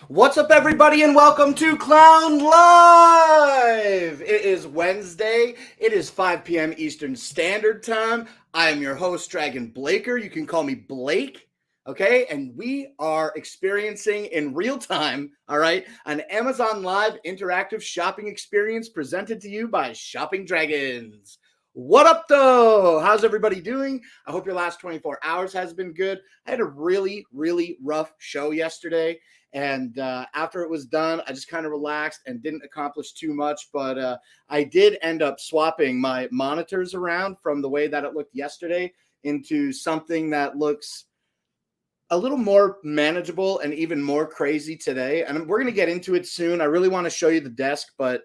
What's up, everybody, and welcome to Clown Live! It is Wednesday. It is 5 p.m. Eastern Standard Time. I am your host, Dragon Blaker. You can call me Blake, okay? And we are experiencing in real time, all right, an Amazon Live interactive shopping experience presented to you by ShoppingDragons. What up, though? How's everybody doing? I hope your last 24 hours has been good. I had a really, really rough show yesterday. And after it was done, I just kind of relaxed and didn't accomplish too much. But I did end up swapping my monitors around from the way that it looked yesterday into something that looks a little more manageable and even more crazy today. And we're going to get into it soon. I really want to show you the desk, but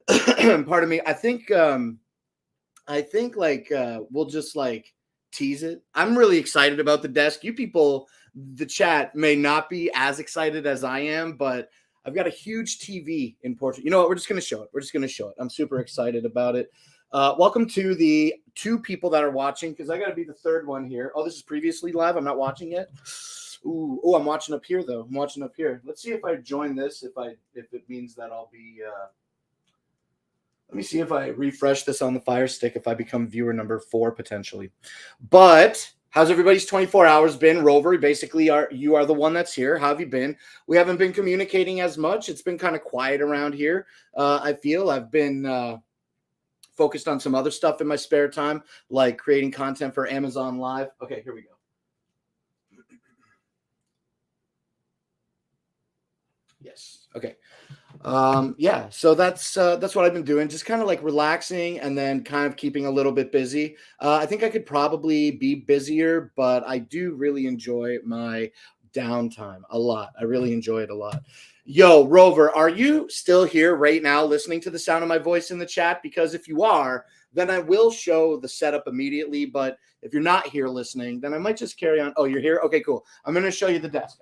pardon me. I think we'll just tease it. I'm really excited about the desk. You people, the chat, may not be as excited as I am, but I've got a huge TV in Portugal. You know what? We're just going to show it. I'm super excited about it. Welcome to the two people that are watching, because I got to be the third one here. Oh, this is previously live. I'm not watching yet. Ooh, I'm watching up here, though. I'm watching up here. Let's see if I join this, if it means that I'll be... Let me see if I refresh this on the Fire Stick, if I become viewer number 4 potentially. But how's everybody's 24 hours been? Rover, basically, you are the one that's here. How have you been? We haven't been communicating as much. It's been kind of quiet around here. I feel I've been focused on some other stuff in my spare time, like creating content for Amazon Live. Okay, here we go. Yes. Okay. Yeah, so that's what I've been doing, just kind of like relaxing and then kind of keeping a little bit busy. I think I could probably be busier, but I do really enjoy my downtime a lot. I really enjoy it a lot. Yo, Rover, are you still here right now listening to the sound of my voice in the chat? Because if you are, then I will show the setup immediately. But if you're not here listening, then I might just carry on. Oh, you're here? Okay, cool. I'm going to show you the desk.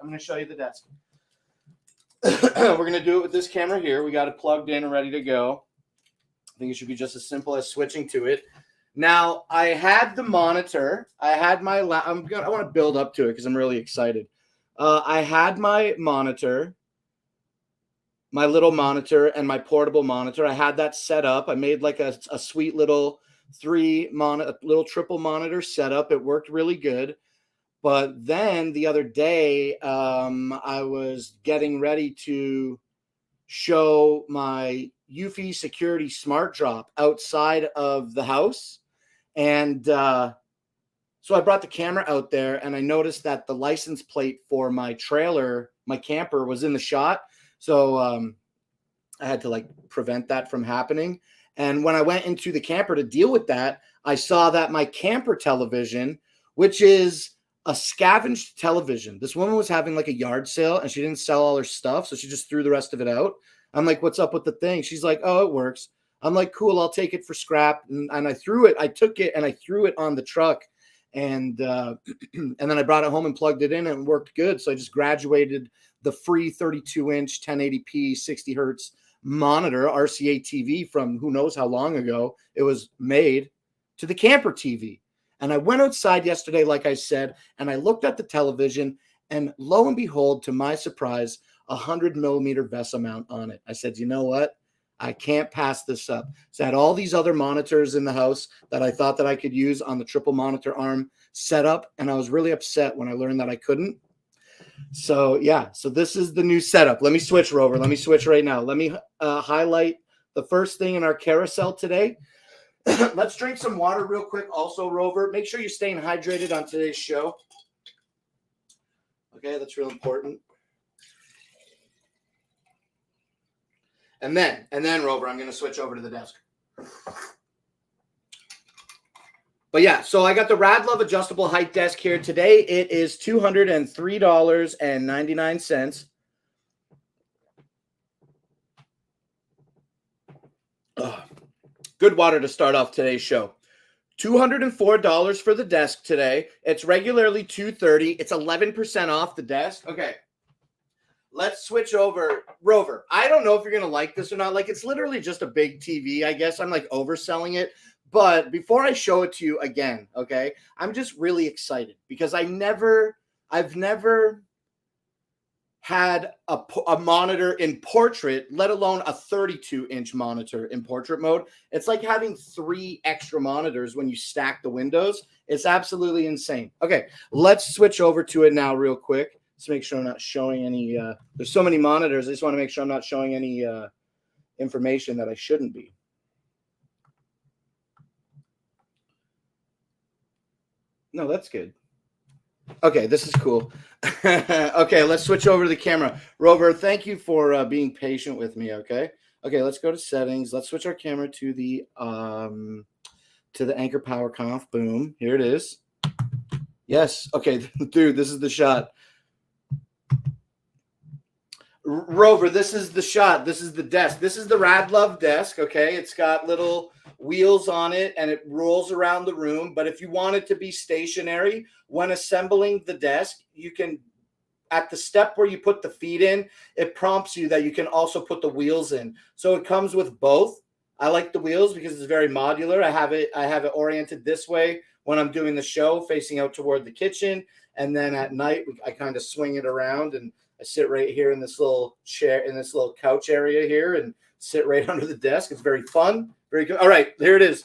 We're going to do it with this camera here. We got it plugged in and ready to go. I think it should be just as simple as switching to it. Now, I had the monitor. I had my I want to build up to it because I'm really excited. I had my monitor, my little monitor, and my portable monitor. I had that set up. I made like a sweet little little triple monitor setup. It worked really good. But then the other day, I was getting ready to show my Eufy security smart drop outside of the house. And so I brought the camera out there, and I noticed that the license plate for my trailer, my camper, was in the shot. So I had to prevent that from happening. And when I went into the camper to deal with that, I saw that my camper television which is a scavenged television. This woman was having like a yard sale and she didn't sell all her stuff, so she just threw the rest of it out. I'm like, what's up with the thing? She's like, oh, it works. I'm like, cool, I'll take it for scrap. And I took it and I threw it on the truck. And and then I brought it home and plugged it in and it worked good. So I just graduated the free 32-inch 1080p 60 hertz monitor RCA TV from who knows how long ago it was made to the camper TV. And I went outside yesterday, like I said, and I looked at the television, and lo and behold, to my surprise, 100 millimeter VESA mount on it. I said, you know what? I can't pass this up. So I had all these other monitors in the house that I thought that I could use on the triple monitor arm setup, and I was really upset when I learned that I couldn't. So yeah, so this is the new setup. Let me switch, Rover. Let me switch right now. Let me highlight the first thing in our carousel today. Let's drink some water real quick. Also, Rover, make sure you're staying hydrated on today's show. Okay, that's real important. And then, Rover, I'm going to switch over to the desk. But yeah, so I got the Radlove adjustable height desk here today. It is $203.99. Good water to start off today's show. $204 for the desk today. It's regularly $230. It's 11% off the desk. Okay. Let's switch over. Rover, I don't know if you're going to like this or not. Like, it's literally just a big TV, I guess. I'm like overselling it. But before I show it to you again, okay, I'm just really excited because I've never had a monitor in portrait, let alone a 32-inch monitor in portrait mode. It's like having 3 extra monitors when you stack the windows. It's absolutely insane. Okay, let's switch over to it now real quick. Let's make sure I'm not showing any, there's so many monitors. I just want to make sure I'm not showing any information that I shouldn't be. No, that's good. Okay, this is cool. Okay, let's switch over to the camera. Rover, thank you for being patient with me, okay? Okay, let's go to settings. Let's switch our camera to the Anchor Power Conf. Boom, here it is. Yes, okay, dude, this is the shot. Rover, this is the shot. This is the desk. This is the Radlove desk, okay? It's got little wheels on it, and it rolls around the room. But if you want it to be stationary, when assembling the desk, you can, at the step where you put the feet in, it prompts you that you can also put the wheels in. So it comes with both. I like the wheels because it's very modular. I have it oriented this way when I'm doing the show, facing out toward the kitchen. And then at night, I kind of swing it around, and I sit right here in this little chair, in this little couch area here, and sit right under the desk. It's very fun. Very good. All right, here it is.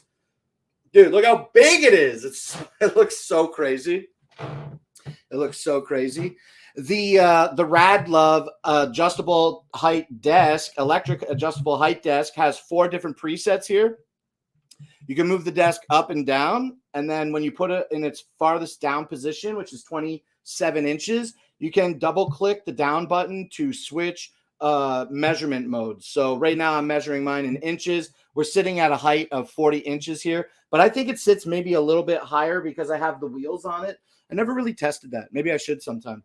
Dude, look how big it is. It looks so crazy. It looks so crazy. The Radlove adjustable height desk, electric adjustable height desk, has 4 different presets here. You can move the desk up and down, and then when you put it in its farthest down position, which is 27 inches, you can double click the down button to switch measurement modes. So right now I'm measuring mine in inches. We're sitting at a height of 40 inches here, but I think it sits maybe a little bit higher because I have the wheels on it. I never really tested that. Maybe I should sometime.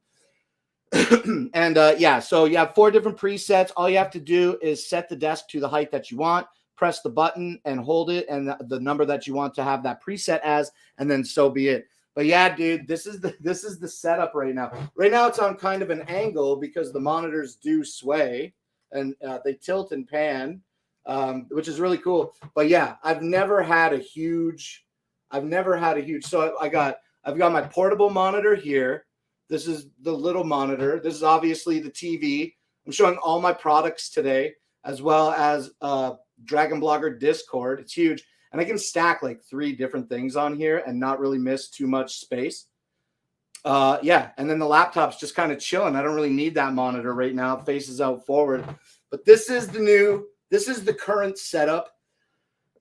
And yeah, so you have 4 different presets. All you have to do is set the desk to the height that you want, press the button and hold it, and the number that you want to have that preset as, and then so be it. But yeah, dude, this is the setup right now. Right now it's on kind of an angle because the monitors do sway and they tilt and pan, which is really cool. But yeah, I've never had a huge. So I've got my portable monitor here. This is the little monitor. This is obviously the TV. I'm showing all my products today, as well as Dragon Blogger Discord. It's huge. And I can stack like 3 different things on here and not really miss too much space. Yeah, and then the laptop's just kind of chilling. I don't really need that monitor right now. It faces out forward. But this is the current setup.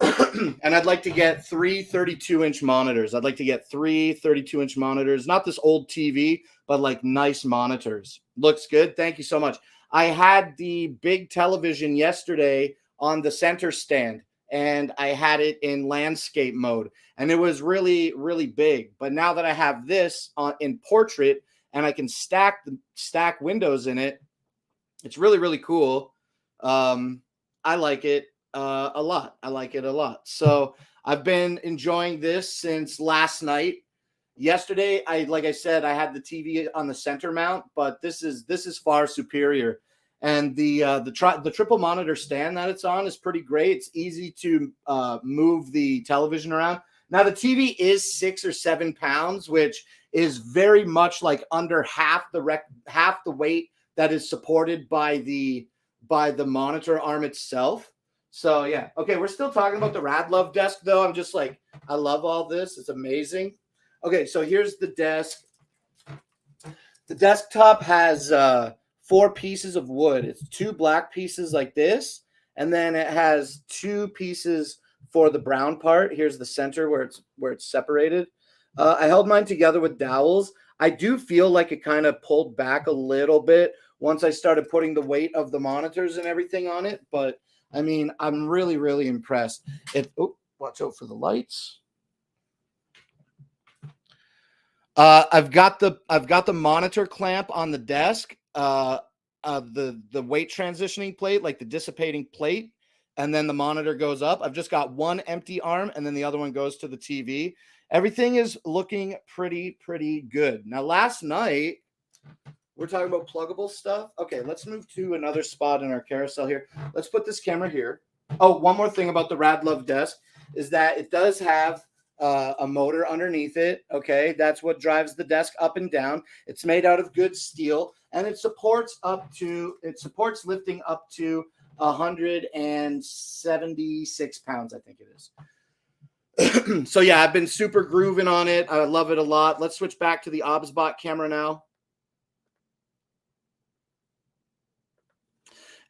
And I'd like to get 3 32-inch monitors. I'd like to get 3 32-inch monitors. Not this old TV, but like nice monitors. Looks good. Thank you so much. I had the big television yesterday on the center stand, and I had it in landscape mode, and it was really, really big. But now that I have this in portrait and I can stack windows in it, it's really, really cool. I like it a lot. I like it a lot. So I've been enjoying this since last night. Yesterday, like I said, I had the TV on the center mount, but this is far superior. And the triple monitor stand that it's on is pretty great. It's easy to move the television around. Now the TV is 6 or 7 pounds, which is very much like under half the weight that is supported by the monitor arm itself. So yeah, okay, we're still talking about the Radlove desk though. I'm just like, I love all this. It's amazing. Okay, so here's the desk. The desktop has 4 pieces of wood. It's 2 black pieces like this, and then it has 2 pieces for the brown part. Here's the center where it's separated. I held mine together with dowels. I do feel like it kind of pulled back a little bit once I started putting the weight of the monitors and everything on it. But I mean, I'm really, really impressed. Watch out for the lights. I've got the monitor clamp on the desk, the weight transitioning plate, like the dissipating plate, and then the monitor goes up. I've just got one empty arm, and then the other one goes to the TV. Everything is looking pretty good. Now, last night, we're talking about pluggable stuff. Okay, let's move to another spot in our carousel here. Let's put this camera here. Oh, one more thing about the Radlove desk is that it does have a motor underneath it. Okay, that's what drives the desk up and down. It's made out of good steel, and it supports lifting up to 176 pounds, I think it is. So yeah, I've been super grooving on it. I love it a lot. Let's switch back to the OBSBot camera now.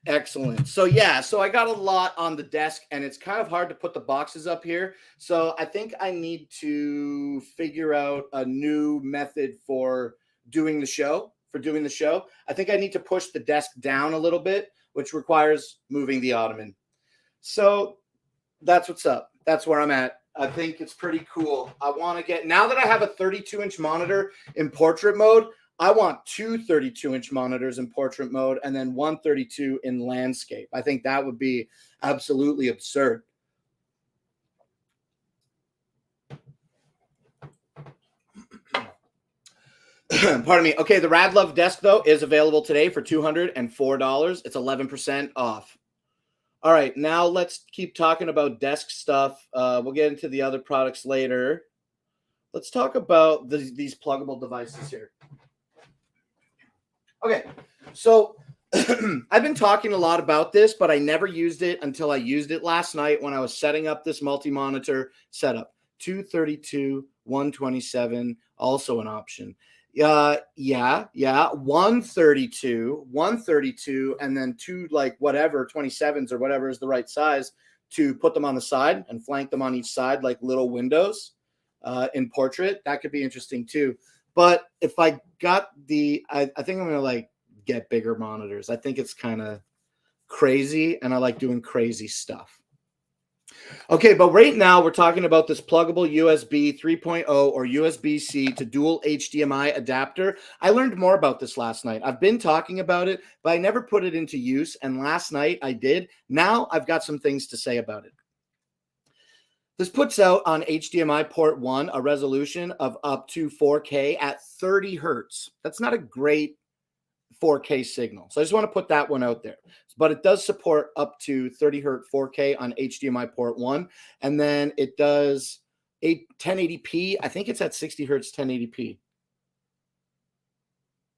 Excellent. So yeah, so I got a lot on the desk, and it's kind of hard to put the boxes up here. So I think I need to figure out a new method for doing the show. I think I need to push the desk down a little bit, which requires moving the ottoman. So that's what's up. That's where I'm at. I think it's pretty cool. I want to get, now that I have a 32-inch monitor in portrait mode, I want 2 32-inch monitors in portrait mode and then 1 32 in landscape. I think that would be absolutely absurd. Pardon me. Okay, the Radlove desk, though, is available today for $204. It's 11% off. All right, now let's keep talking about desk stuff. We'll get into the other products later. Let's talk about these pluggable devices here. Okay, so I've been talking a lot about this, but I never used it until I used it last night when I was setting up this multi-monitor setup. 232, 127, also an option. 132, and then 2 like whatever 27s or whatever is the right size to put them on the side and flank them on each side like little windows in portrait. That could be interesting too. But if I got I think I'm gonna like get bigger monitors. I think it's kind of crazy, and I like doing crazy stuff. Okay, but right now we're talking about this pluggable USB 3.0 or USB-C to dual HDMI adapter. I learned more about this last night. I've been talking about it, but I never put it into use, and last night I did. Now I've got some things to say about it. This puts out on HDMI port 1 a resolution of up to 4K at 30 hertz. That's not a great 4K signal. So I just want to put that one out there. But it does support up to 30 hertz 4K on HDMI port 1. And then it does 1080p. I think it's at 60 hertz 1080p.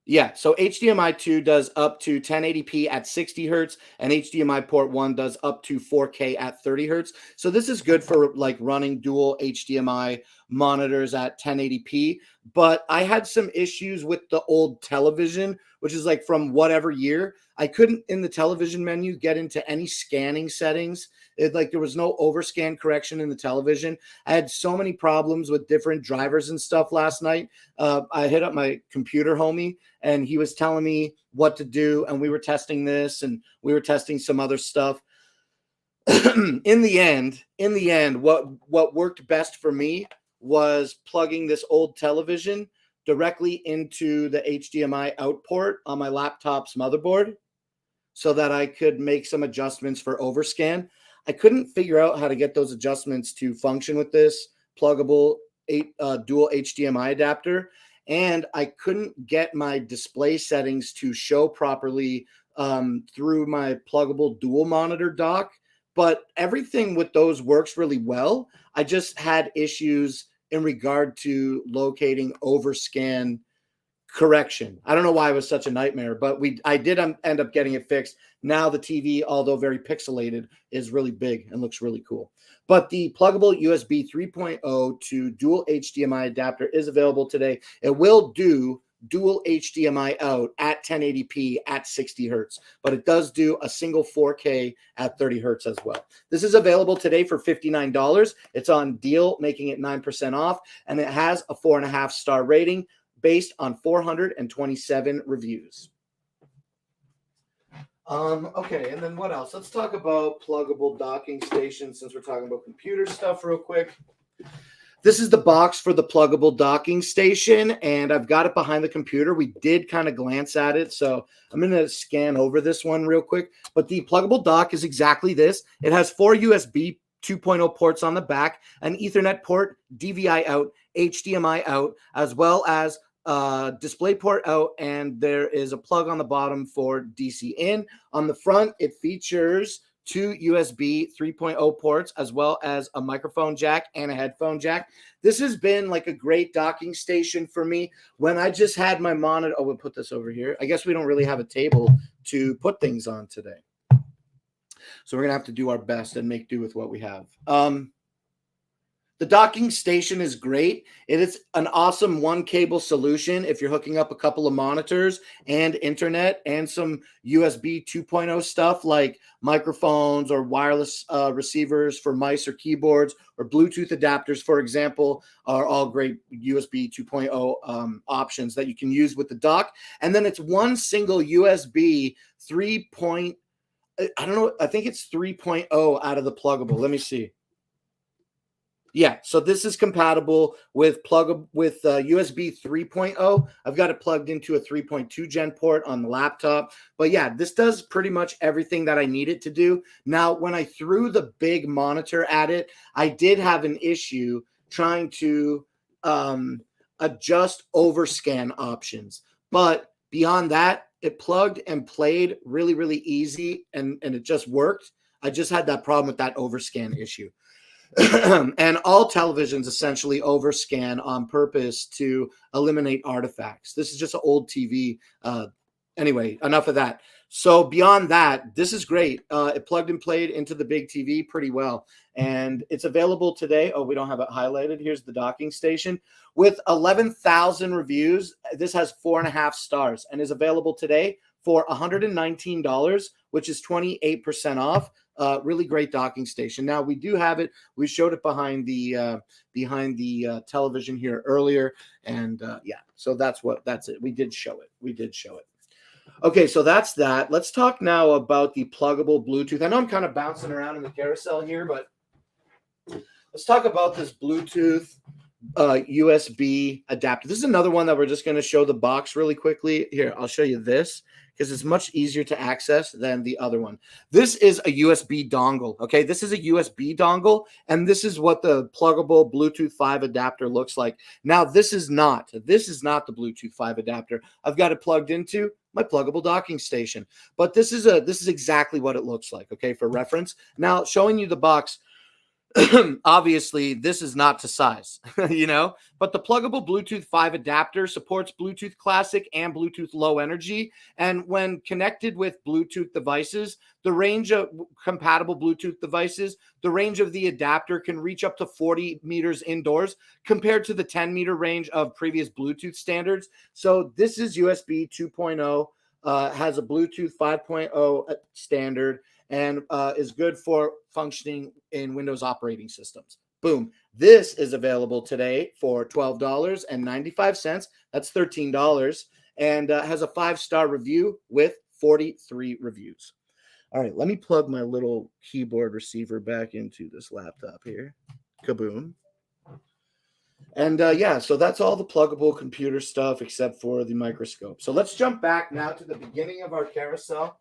Yeah, so HDMI 2 does up to 1080p at 60 hertz, and HDMI port 1 does up to 4K at 30 hertz. So this is good for like running dual HDMI monitors at 1080p. But I had some issues with the old television, which is like from whatever year. I couldn't, in the television menu, get into any scanning settings. There was no overscan correction in the television. I had so many problems with different drivers and stuff last night. I hit up my computer homie, and he was telling me what to do, and we were testing this, and we were testing some other stuff. in the end, what worked best for me was plugging this old television directly into the HDMI out port on my laptop's motherboard so that I could make some adjustments for overscan. I couldn't figure out how to get those adjustments to function with this pluggable dual HDMI adapter, and I couldn't get my display settings to show properly through my pluggable dual monitor dock. But everything with those works really well. I just had issues in regard to locating overscan correction. I don't know why it was such a nightmare, but I did end up getting it fixed. Now the TV, although very pixelated, is really big and looks really cool. But the pluggable USB 3.0 to dual HDMI adapter is available today. It will do dual HDMI out at 1080p at 60 hertz, but it does do a single 4K at 30 hertz as well. This is available today for $59. It's on deal, making it 9% off, and it has a 4.5-star rating based on 427 reviews. Okay, and then what else? Let's talk about pluggable docking stations since we're talking about computer stuff real quick. This is the box for the pluggable docking station, and I've got it behind the computer. We did kind of glance at it, so I'm going to scan over this one real quick. But the pluggable dock is exactly this. It has 4 USB 2.0 ports on the back, an Ethernet port, DVI out, HDMI out, as well as display port out, and there is a plug on the bottom for DC in. On the front, it features 2 USB 3.0 ports, as well as a microphone jack and a headphone jack. This has been like a great docking station for me when I just had my monitor. Oh, we'll put this over here. I guess we don't really have a table to put things on today, so we're gonna have to do our best and make do with what we have. The docking station is great. It is an awesome one cable solution if you're hooking up a couple of monitors and internet and some USB 2.0 stuff like microphones or wireless receivers for mice or keyboards, or Bluetooth adapters, for example, are all great USB 2.0 options that you can use with the dock. And then it's one single USB 3. I don't know. I think it's 3.0 out of the pluggable. Let me see. Yeah, so this is compatible with USB 3.0. I've got it plugged into a 3.2 gen port on the laptop. But yeah, this does pretty much everything that I need it to do. Now, when I threw the big monitor at it, I did have an issue trying to adjust overscan options. But beyond that, it plugged and played really, really easy, and it just worked. I just had that problem with that overscan issue. And all televisions essentially overscan on purpose to eliminate artifacts. This is just an old TV. Anyway, enough of that. So beyond that, this is great. It plugged and played into the big TV pretty well. And it's available today. Oh, we don't have it highlighted. Here's the docking station. With 11,000 reviews, this has 4.5 stars and is available today for $119, which is 28% off. Really great docking station. Now we do have it. We showed it behind the television here earlier, and yeah. So that's it. We did show it. Okay, so that's that. Let's talk now about the pluggable Bluetooth. I know I'm kind of bouncing around in the carousel here, but let's talk about this Bluetooth USB adapter. This is another one that we're just going to show the box really quickly. Here, I'll show you this, because it's much easier to access than the other one. This is a USB dongle, okay? This is a USB dongle, and this is what the pluggable Bluetooth 5 adapter looks like. Now, this is not the Bluetooth 5 adapter. I've got it plugged into my pluggable docking station, but this is exactly what it looks like, okay, for reference. Now, showing you the box, obviously this is not to size, but the pluggable Bluetooth 5 adapter supports Bluetooth Classic and Bluetooth Low Energy. And when connected with Bluetooth devices, the range of compatible Bluetooth devices, the range of the adapter can reach up to 40 meters indoors compared to the 10-meter range of previous Bluetooth standards. So this is USB 2.0, has a Bluetooth 5.0 standard, and is good for functioning in Windows operating systems. Boom. This is available today for $12.95. That's $13, and has a 5-star review with 43 reviews. All right, let me plug my little keyboard receiver back into this laptop here. Kaboom. And yeah, so that's all the pluggable computer stuff except for the microscope. So let's jump back now to the beginning of our carousel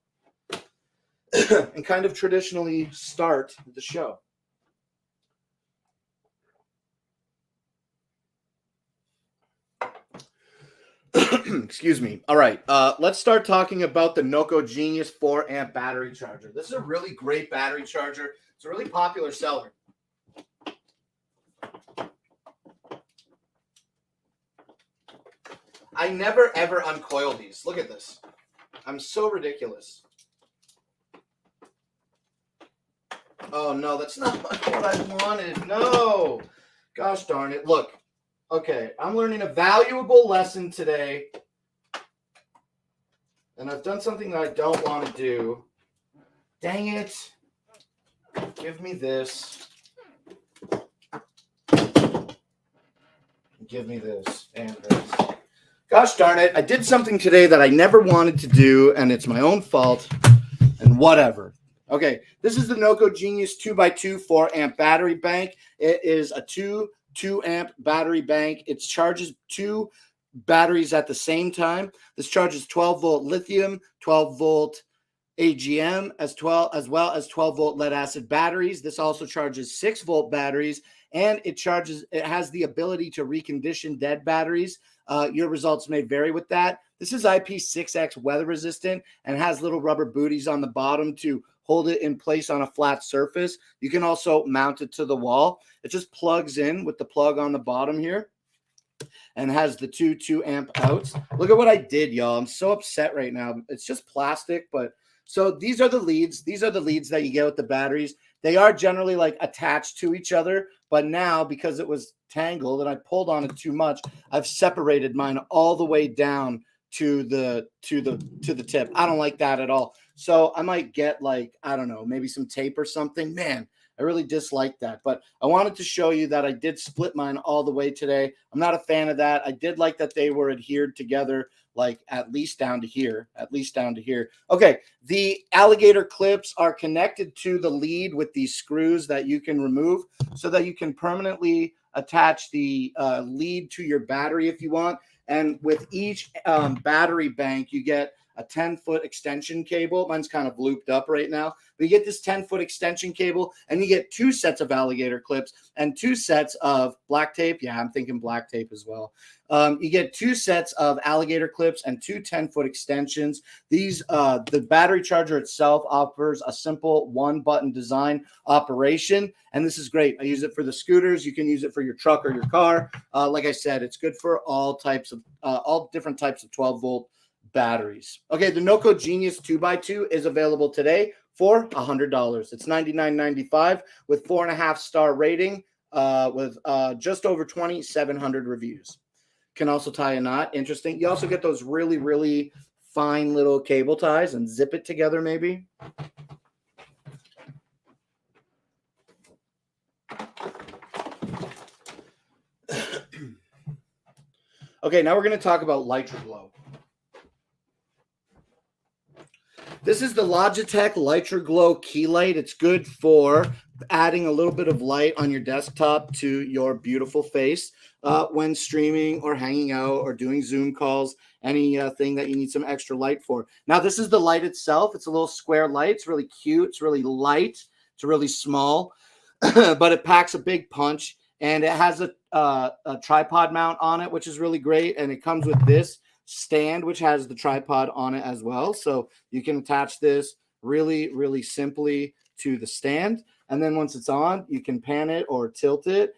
and kind of traditionally start the show. Excuse me. All right, let's start talking about the Noco Genius 4 amp battery charger. This is a really great battery charger. It's a really popular seller. I never ever uncoil these. Look at this. I'm so ridiculous. Oh no, that's not what I wanted. No. Gosh darn it. Look. Okay, I'm learning a valuable lesson today. And I've done something that I don't want to do. Dang it. Give me this. Give me this and this. Gosh darn it. I did something today that I never wanted to do, and it's my own fault, and whatever. Okay, this is the Noco Genius 2x2 4 amp battery bank. It is a 2 amp battery bank. It charges 2 batteries at the same time. This charges 12 volt lithium, 12 volt AGM, as well as 12 volt lead acid batteries. This also charges 6 volt batteries, and it has the ability to recondition dead batteries. Your results may vary with that. This is IP6X weather resistant and has little rubber booties on the bottom to hold it in place on a flat surface. You can also mount it to the wall. It just plugs in with the plug on the bottom here and has the 2 amp outs. Look at what I did, y'all. I'm so upset right now. It's just plastic, but so these are the leads. These are the leads that you get with the batteries. They are generally like attached to each other, but now because it was tangled and I pulled on it too much, I've separated mine all the way down to the tip. I don't like that at all. So I might get like, I don't know, maybe some tape or something. Man, I really dislike that. But I wanted to show you that I did split mine all the way today. I'm not a fan of that. I did like that they were adhered together, like at least down to here, Okay, the alligator clips are connected to the lead with these screws that you can remove so that you can permanently attach the lead to your battery if you want. And with each battery bank, you get a 10-foot extension cable. Mine's kind of looped up right now. But you get this 10-foot extension cable, and you get 2 sets of alligator clips and 2 sets of black tape. Yeah, I'm thinking black tape as well. You get 2 sets of alligator clips and 2 10-foot extensions. These, the battery charger itself offers a simple 1-button design operation, and this is great. I use it for the scooters. You can use it for your truck or your car. Like I said, it's good for all different types of 12-volt batteries. Okay, the Noco Genius 2x2 is available today for $100. It's $99.95 with 4.5-star rating, with just over 2,700 reviews. Can also tie a knot. Interesting. You also get those really, really fine little cable ties and zip it together maybe. Okay, now we're going to talk about Litroglow. This is the Logitech Litroglow key light. It's good for adding a little bit of light on your desktop to your beautiful face when streaming or hanging out or doing Zoom calls, anything that you need some extra light for. Now, this is the light itself. It's a little square light. It's really cute. It's really light. It's really small, but it packs a big punch, and it has a tripod mount on it, which is really great, and it comes with this stand which has the tripod on it as well, so you can attach this really, really simply to the stand, and then once it's on, you can pan it or tilt it.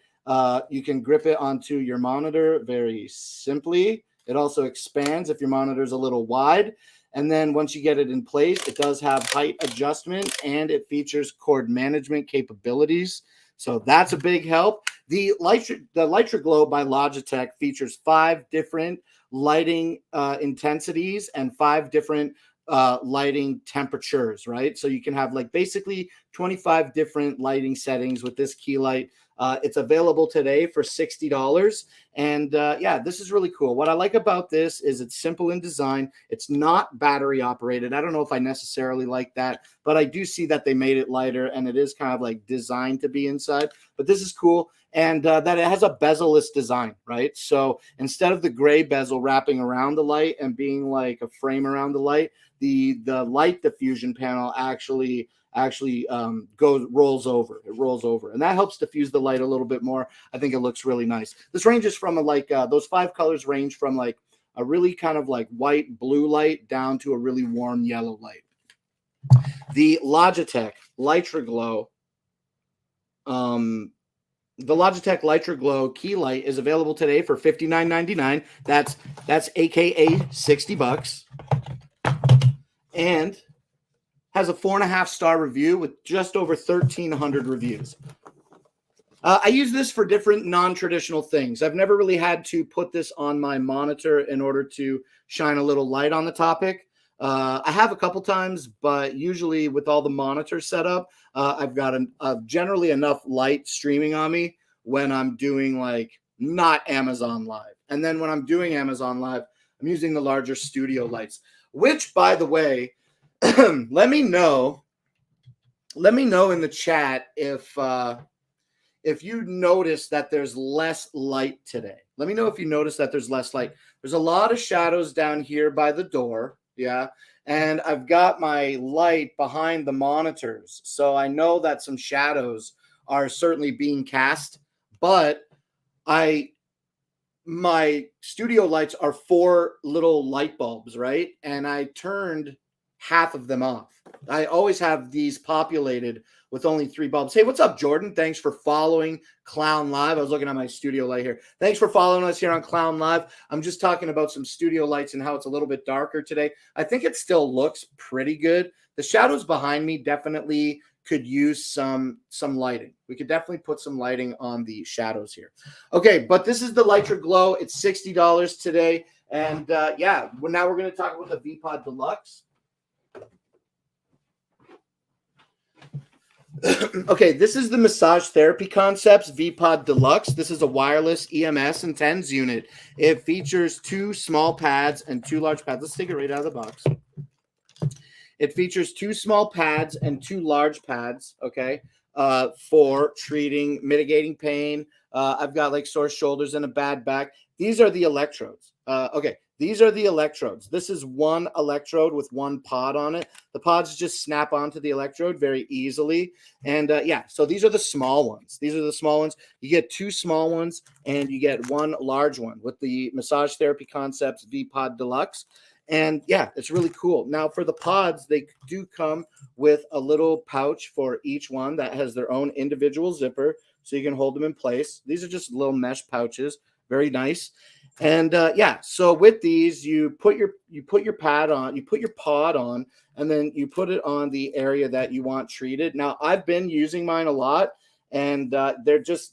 You can grip it onto your monitor very simply. It also expands if your monitor is a little wide, and then once you get it in place, it does have height adjustment and it features cord management capabilities, so that's a big help. The Litroglow by Logitech features 5 different lighting intensities and 5 different lighting temperatures, right? So you can have like basically 25 different lighting settings with this key light. It's available today for $60. And yeah, this is really cool. What I like about this is it's simple in design. It's not battery operated. I don't know if I necessarily like that, but I do see that they made it lighter and it is kind of like designed to be inside. But this is cool. And that it has a bezel-less design, right? So instead of the gray bezel wrapping around the light and being like a frame around the light, the light diffusion panel actually rolls over. It rolls over, and that helps diffuse the light a little bit more. I think it looks really nice. This ranges from those 5 colors range from like a really kind of like white blue light down to a really warm yellow light. The Logitech Litra Glow key light is available today for $59.99. That's AKA $60, and has a 4.5-star review with just over 1,300 reviews. I use this for different non-traditional things. I've never really had to put this on my monitor in order to shine a little light on the topic. I have a couple times, but usually with all the monitors set up, I've got generally enough light streaming on me when I'm doing like not Amazon Live. And then when I'm doing Amazon Live, I'm using the larger studio lights, which, by the way, let me know in the chat if you notice that there's less light today. Let me know if you notice that there's less light. There's a lot of shadows down here by the door. Yeah. And I've got my light behind the monitors. So I know that some shadows are certainly being cast, but my studio lights are 4 little light bulbs, right? And I turned half of them off. I always have these populated with only 3 bulbs. Hey, what's up, Jordan? Thanks for following Clown Live. I was looking at my studio light here. Thanks for following us here on Clown Live. I'm just talking about some studio lights and how it's a little bit darker today. I think it still looks pretty good. The shadows behind me definitely could use some lighting. We could definitely put some lighting on the shadows here. Okay, but this is the Litra Glow. It's $60 today. And yeah, now we're going to talk about the V-Pod Deluxe. Okay, this is the Massage Therapy Concepts V-Pod Deluxe. This is a wireless EMS and TENS unit. It features 2 small pads and 2 large pads. Let's take it right out of the box. It features 2 small pads and 2 large pads, okay, for mitigating pain. I've got like sore shoulders and a bad back. These are the electrodes. Okay, these are the electrodes. This is 1 electrode with 1 pod on it. The pods just snap onto the electrode very easily. And yeah, so these are the small ones. These are the small ones. You get 2 small ones and you get 1 large one with the Massage Therapy Concepts V-Pod Deluxe. And yeah, it's really cool. Now for the pods, they do come with a little pouch for each one that has their own individual zipper, so you can hold them in place. These are just little mesh pouches, very nice. And yeah, so with these, you put your pad on, you put your pod on, and then you put it on the area that you want treated. Now I've been using mine a lot, and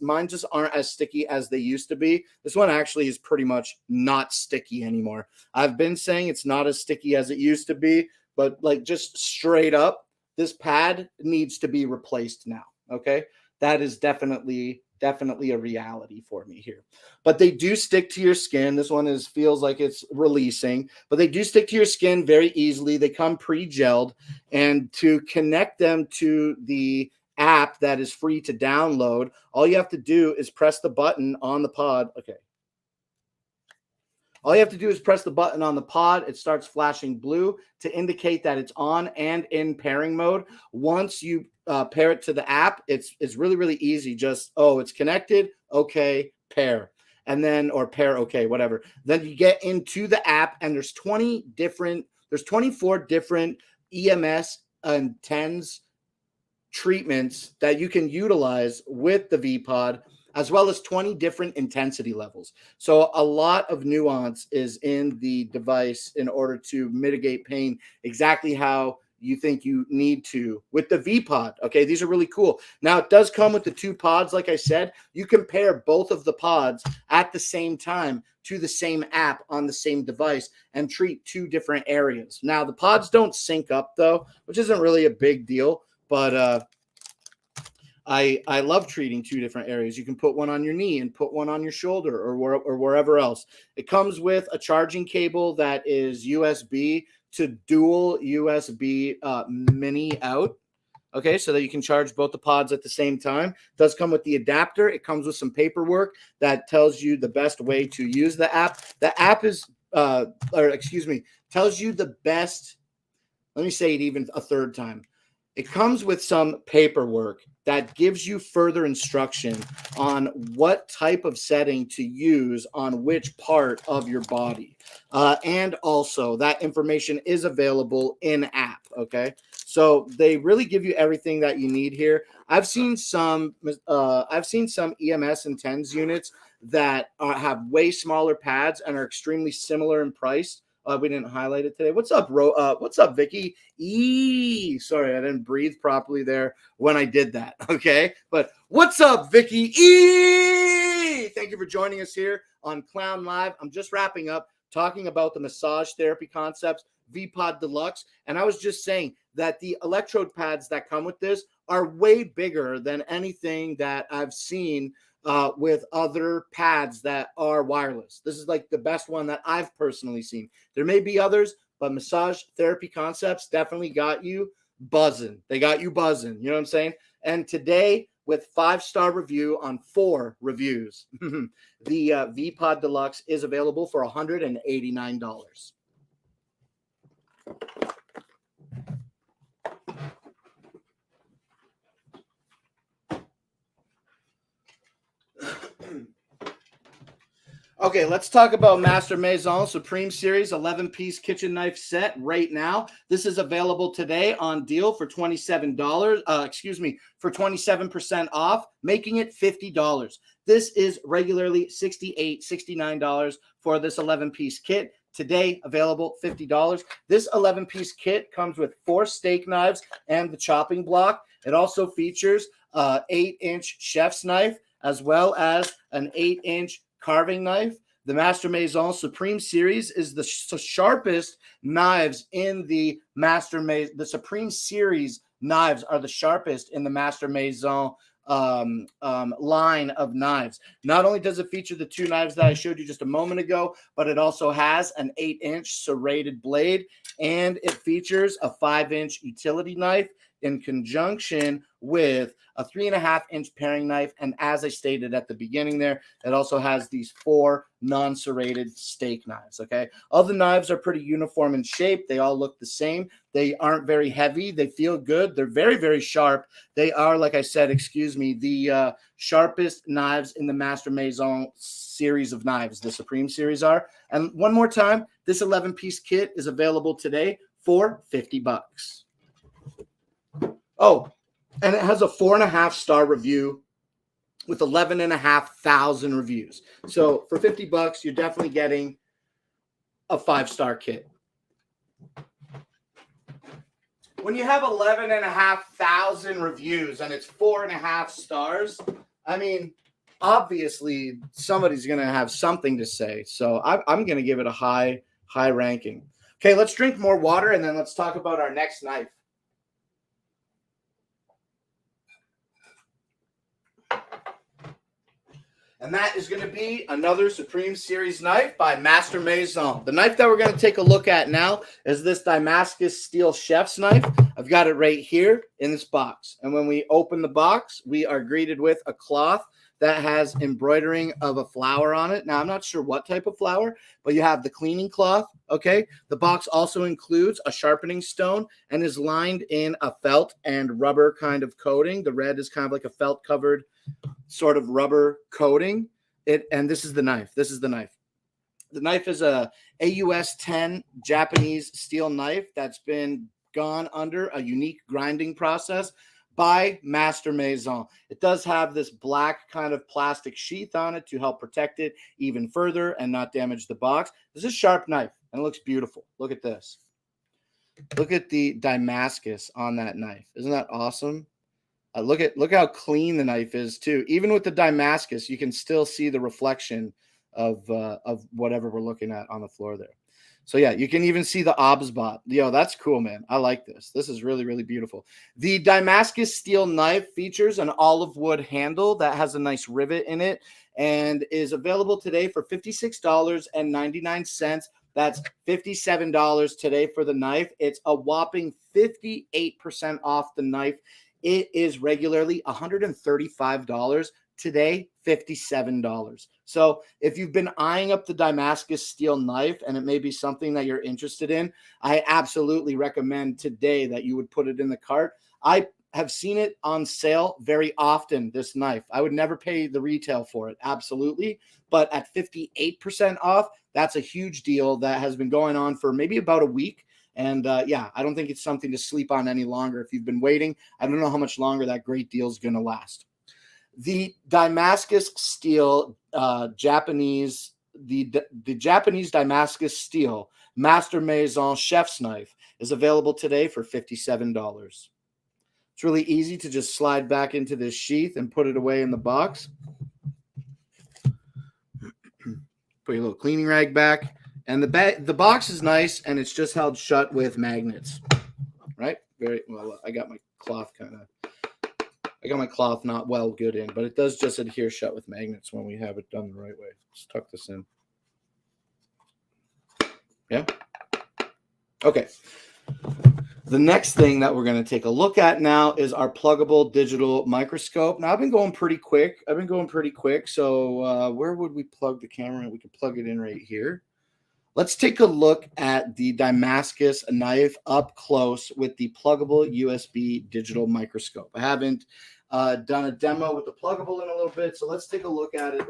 mine just aren't as sticky as they used to be. This one actually is pretty much not sticky anymore. I've been saying it's not as sticky as it used to be, but like just straight up, this pad needs to be replaced now. Okay, that is definitely a reality for me here. But they do stick to your skin. This one feels like it's releasing, but they do stick to your skin very easily. They come pre-gelled, and to connect them to the app that is free to download, all you have to do is press the button on the pod. Okay. All you have to do is press the button on the pod. It starts flashing blue to indicate that it's on and in pairing mode. Once you pair it to the app, it's really, really easy. Just, it's connected. Okay, pair. And then, or pair, okay, whatever. Then you get into the app, and there's 24 different EMS and TENS treatments that you can utilize with the V-Pod, as well as 20 different intensity levels. So a lot of nuance is in the device in order to mitigate pain exactly how you think you need to with the V-Pod. Okay, these are really cool. Now, it does come with the 2 pods. Like I said, you can pair both of the pods at the same time to the same app on the same device and treat 2 different areas. Now, the pods don't sync up, though, which isn't really a big deal. But I love treating two different areas. You can put one on your knee and put one on your shoulder or wherever else. It comes with a charging cable that is USB to dual USB mini out. Okay, so that you can charge both the pods at the same time. It does come with the adapter. It comes with some paperwork that tells you the best way to use the app. The app is, tells you the best. Let me say it even a third time. It comes with some paperwork that gives you further instruction on what type of setting to use on which part of your body. And also that information is available in app. Okay. So they really give you everything that you need here. I've seen some EMS and TENS units that have way smaller pads and are extremely similar in price. We didn't highlight it today. What's up, what's up, Vicky? Sorry, I didn't breathe properly there when I did that. Okay, but what's up, Vicky? Thank you for joining us here on Clown Live. I'm just wrapping up talking about the massage therapy concepts, V-Pod Deluxe, and I was just saying that the electrode pads that come with this are way bigger than anything that I've seen with other pads that are wireless. This is like the best one that I've personally seen. There may be others, but massage therapy concepts definitely got you buzzing. They got you buzzing. You know what I'm saying? And today, with 5-star review on 4 reviews, the V-Pod Deluxe is available for $189. Okay, let's talk about Master Maison Supreme Series 11-piece kitchen knife set right now. This is available today on deal for $27. For 27% off, making it $50. This is regularly $68, $69 for this 11-piece kit. Today, available $50. This 11-piece kit comes with 4 steak knives and the chopping block. It also features an 8-inch chef's knife as well as an 8-inch carving knife. The Master Maison Supreme Series is the sharpest knives in the the Supreme Series knives are the sharpest in the Master Maison line of knives. Not only does it feature the 2 knives that I showed you just a moment ago, but it also has an 8-inch serrated blade, and it features a 5-inch utility knife in conjunction with a 3.5-inch paring knife. And as I stated at the beginning there, it also has these 4 non-serrated steak knives. Okay. All the knives are pretty uniform in shape. They all look the same. They aren't very heavy. They feel good. They're very, very sharp. They are, like I said, the sharpest knives in the Master Maison series of knives. The Supreme Series are. And one more time, this 11-piece kit is available today for $50. Oh, and it has a 4.5-star review with 11,500 reviews. So for $50, you're definitely getting a 5-star kit. When you have 11,500 reviews and it's 4.5 stars, I mean, obviously somebody's going to have something to say. So I'm going to give it a high ranking. Okay, let's drink more water and then let's talk about our next knife. And that is going to be another Supreme Series knife by Master Maison. The knife that we're going to take a look at now is this Damascus steel chef's knife. I've got it right here in this box. And when we open the box, we are greeted with a cloth that has embroidering of a flower on it. Now, I'm not sure what type of flower, but you have the cleaning cloth, okay? The box also includes a sharpening stone and is lined in a felt and rubber kind of coating. The red is kind of like a felt-covered sort of rubber coating. And this is the knife. This is the knife. The knife is a AUS 10 Japanese steel knife that's been gone under a unique grinding process by Master Maison. It does have this black kind of plastic sheath on it to help protect it even further and not damage the box. This is a sharp knife and it looks beautiful. Look at this. Look at the Damascus on that knife. Isn't that awesome? Look how clean the knife is too. Even with the Damascus, you can still see the reflection of whatever we're looking at on the floor there. So yeah, you can even see the Obsbot. Yo, that's cool, man. I like this. This is really, really beautiful. The Damascus steel knife features an olive wood handle that has a nice rivet in it and is available today for $56.99. That's $57 today for the knife. It's a whopping 58% off the knife. It is regularly $135. Today, $57. So if you've been eyeing up the Damascus steel knife and it may be something that you're interested in, I absolutely recommend today that you would put it in the cart. I have seen it on sale very often, this knife. I would never pay the retail for it, absolutely. But at 58% off, that's a huge deal that has been going on for maybe about a week. And yeah, I don't think it's something to sleep on any longer. If you've been waiting, I don't know how much longer that great deal is going to last. The Damascus steel Japanese Damascus steel Master Maison chef's knife is available today for $57. It's really easy to just slide back into this sheath and put it away in the box. Put your little cleaning rag back, and the box is nice, and it's just held shut with magnets. Right? Very well. I got my cloth not well good in, but it does just adhere shut with magnets when we have it done the right way. Let's tuck this in. Yeah. Okay. The next thing that we're going to take a look at now is our pluggable digital microscope. Now, I've been going pretty quick. So where would we plug the camera? We could plug it in right here. Let's take a look at the Damascus knife up close with the pluggable USB digital microscope. I haven't done a demo with the pluggable in a little bit, so let's take a look at it.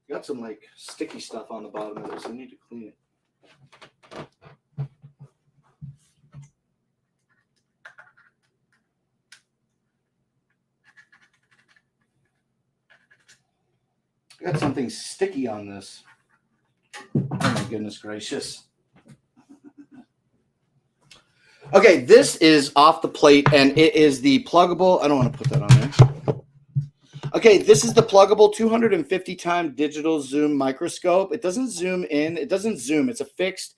Got some like sticky stuff on the bottom of this. I need to clean it. Got something sticky on this. Oh my goodness gracious. Okay, this is off the plate, and it is the pluggable. I don't want to put that on there. Okay, this is the pluggable 250 time digital zoom microscope. It doesn't zoom in. It doesn't zoom. It's a fixed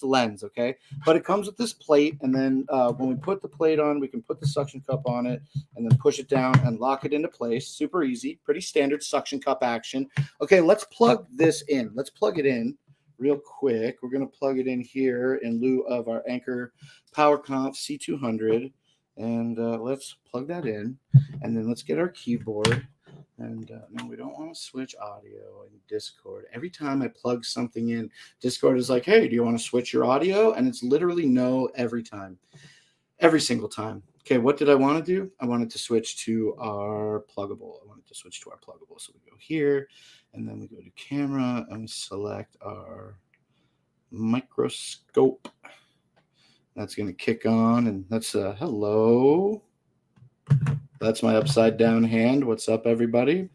lens, okay? But it comes with this plate, and then when we put the plate on, we can put the suction cup on it and then push it down and lock it into place. Super easy, pretty standard suction cup action. Okay, let's plug this in. Let's plug it in real quick. We're going to plug it in here in lieu of our Anker PowerConf C200. And let's plug that in. And then let's get our keyboard. And no, we don't want to switch audio in Discord. Every time I plug something in, Discord is like, hey, do you want to switch your audio? And it's literally no every time. Every single time. Okay, what did I want to do? I wanted to switch to our pluggable. So we go here, and then we go to camera, and we select our microscope. That's going to kick on, and that's hello. That's my upside down hand. What's up, everybody?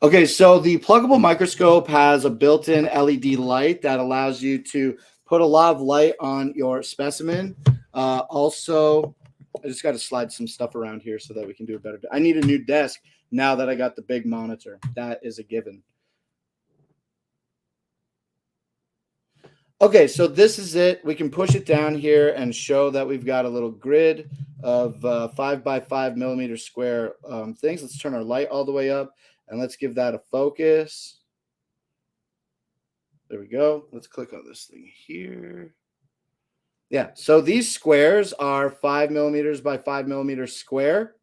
Okay, so the pluggable microscope has a built-in LED light that allows you to put a lot of light on your specimen. Also, I just got to slide some stuff around here so that we can do a better. I need a new desk now that I got the big monitor. That is a given. Okay, so this is it. We can push it down here and show that we've got a little grid of 5 by 5 millimeter square things. Let's turn our light all the way up, and let's give that a focus. There we go. Let's click on this thing here. Yeah, so these squares are 5 millimeters by 5 millimeters square.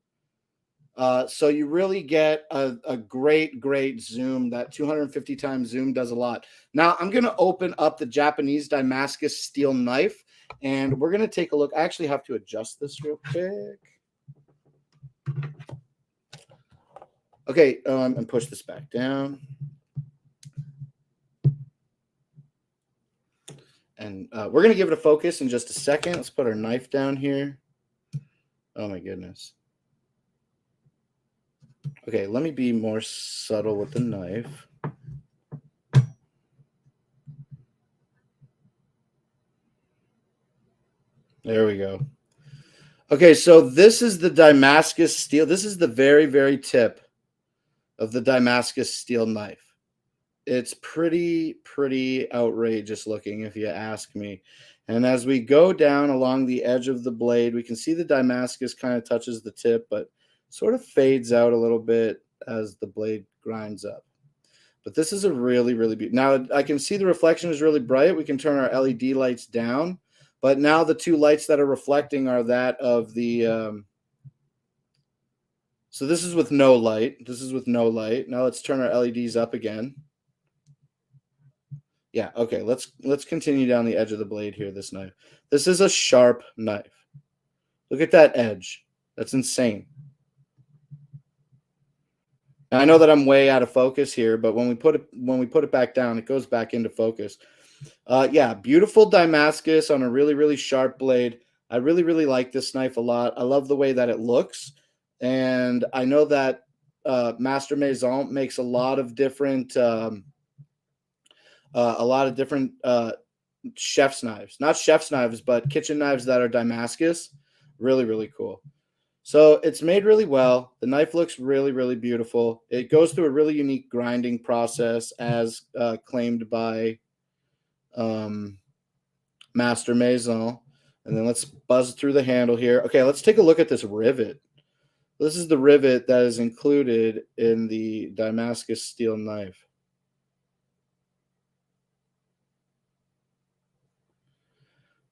So you really get a great zoom. That 250 times zoom does a lot. Now I'm going to open up the Japanese Damascus steel knife, and we're going to take a look. I actually have to adjust this real quick. Okay, and push this back down. And we're going to give it a focus in just a second. Let's put our knife down here. Oh my goodness. Okay, let me be more subtle with the knife. There we go. Okay, so this is the Damascus steel. This is the very tip of the Damascus steel knife. It's pretty outrageous looking, if you ask me. And as we go down along the edge of the blade, we can see the Damascus kind of touches the tip, but sort of fades out a little bit as the blade grinds up. But this is a really beautiful. Now I can see the reflection is really bright. We can turn our LED lights down, but now the two lights that are reflecting are that of the. So this is with no light. This is with no light. Now let's turn our LEDs up again. Yeah, okay, let's continue down the edge of the blade here, this knife. This is a sharp knife. Look at that edge. That's insane. And I know that I'm way out of focus here, but when we put it back down, it goes back into focus. Yeah, beautiful Damascus on a really sharp blade. I really like this knife a lot. I love the way that it looks. And I know that Master Maison makes a lot of different chef's knives, not chef's knives, but kitchen knives that are Damascus. Really cool. So it's made really well. The knife looks really beautiful. It goes through a really unique grinding process as claimed by Master Maison. And then let's buzz through the handle here. Okay, let's take a look at this rivet. This is the rivet that is included in the Damascus steel knife.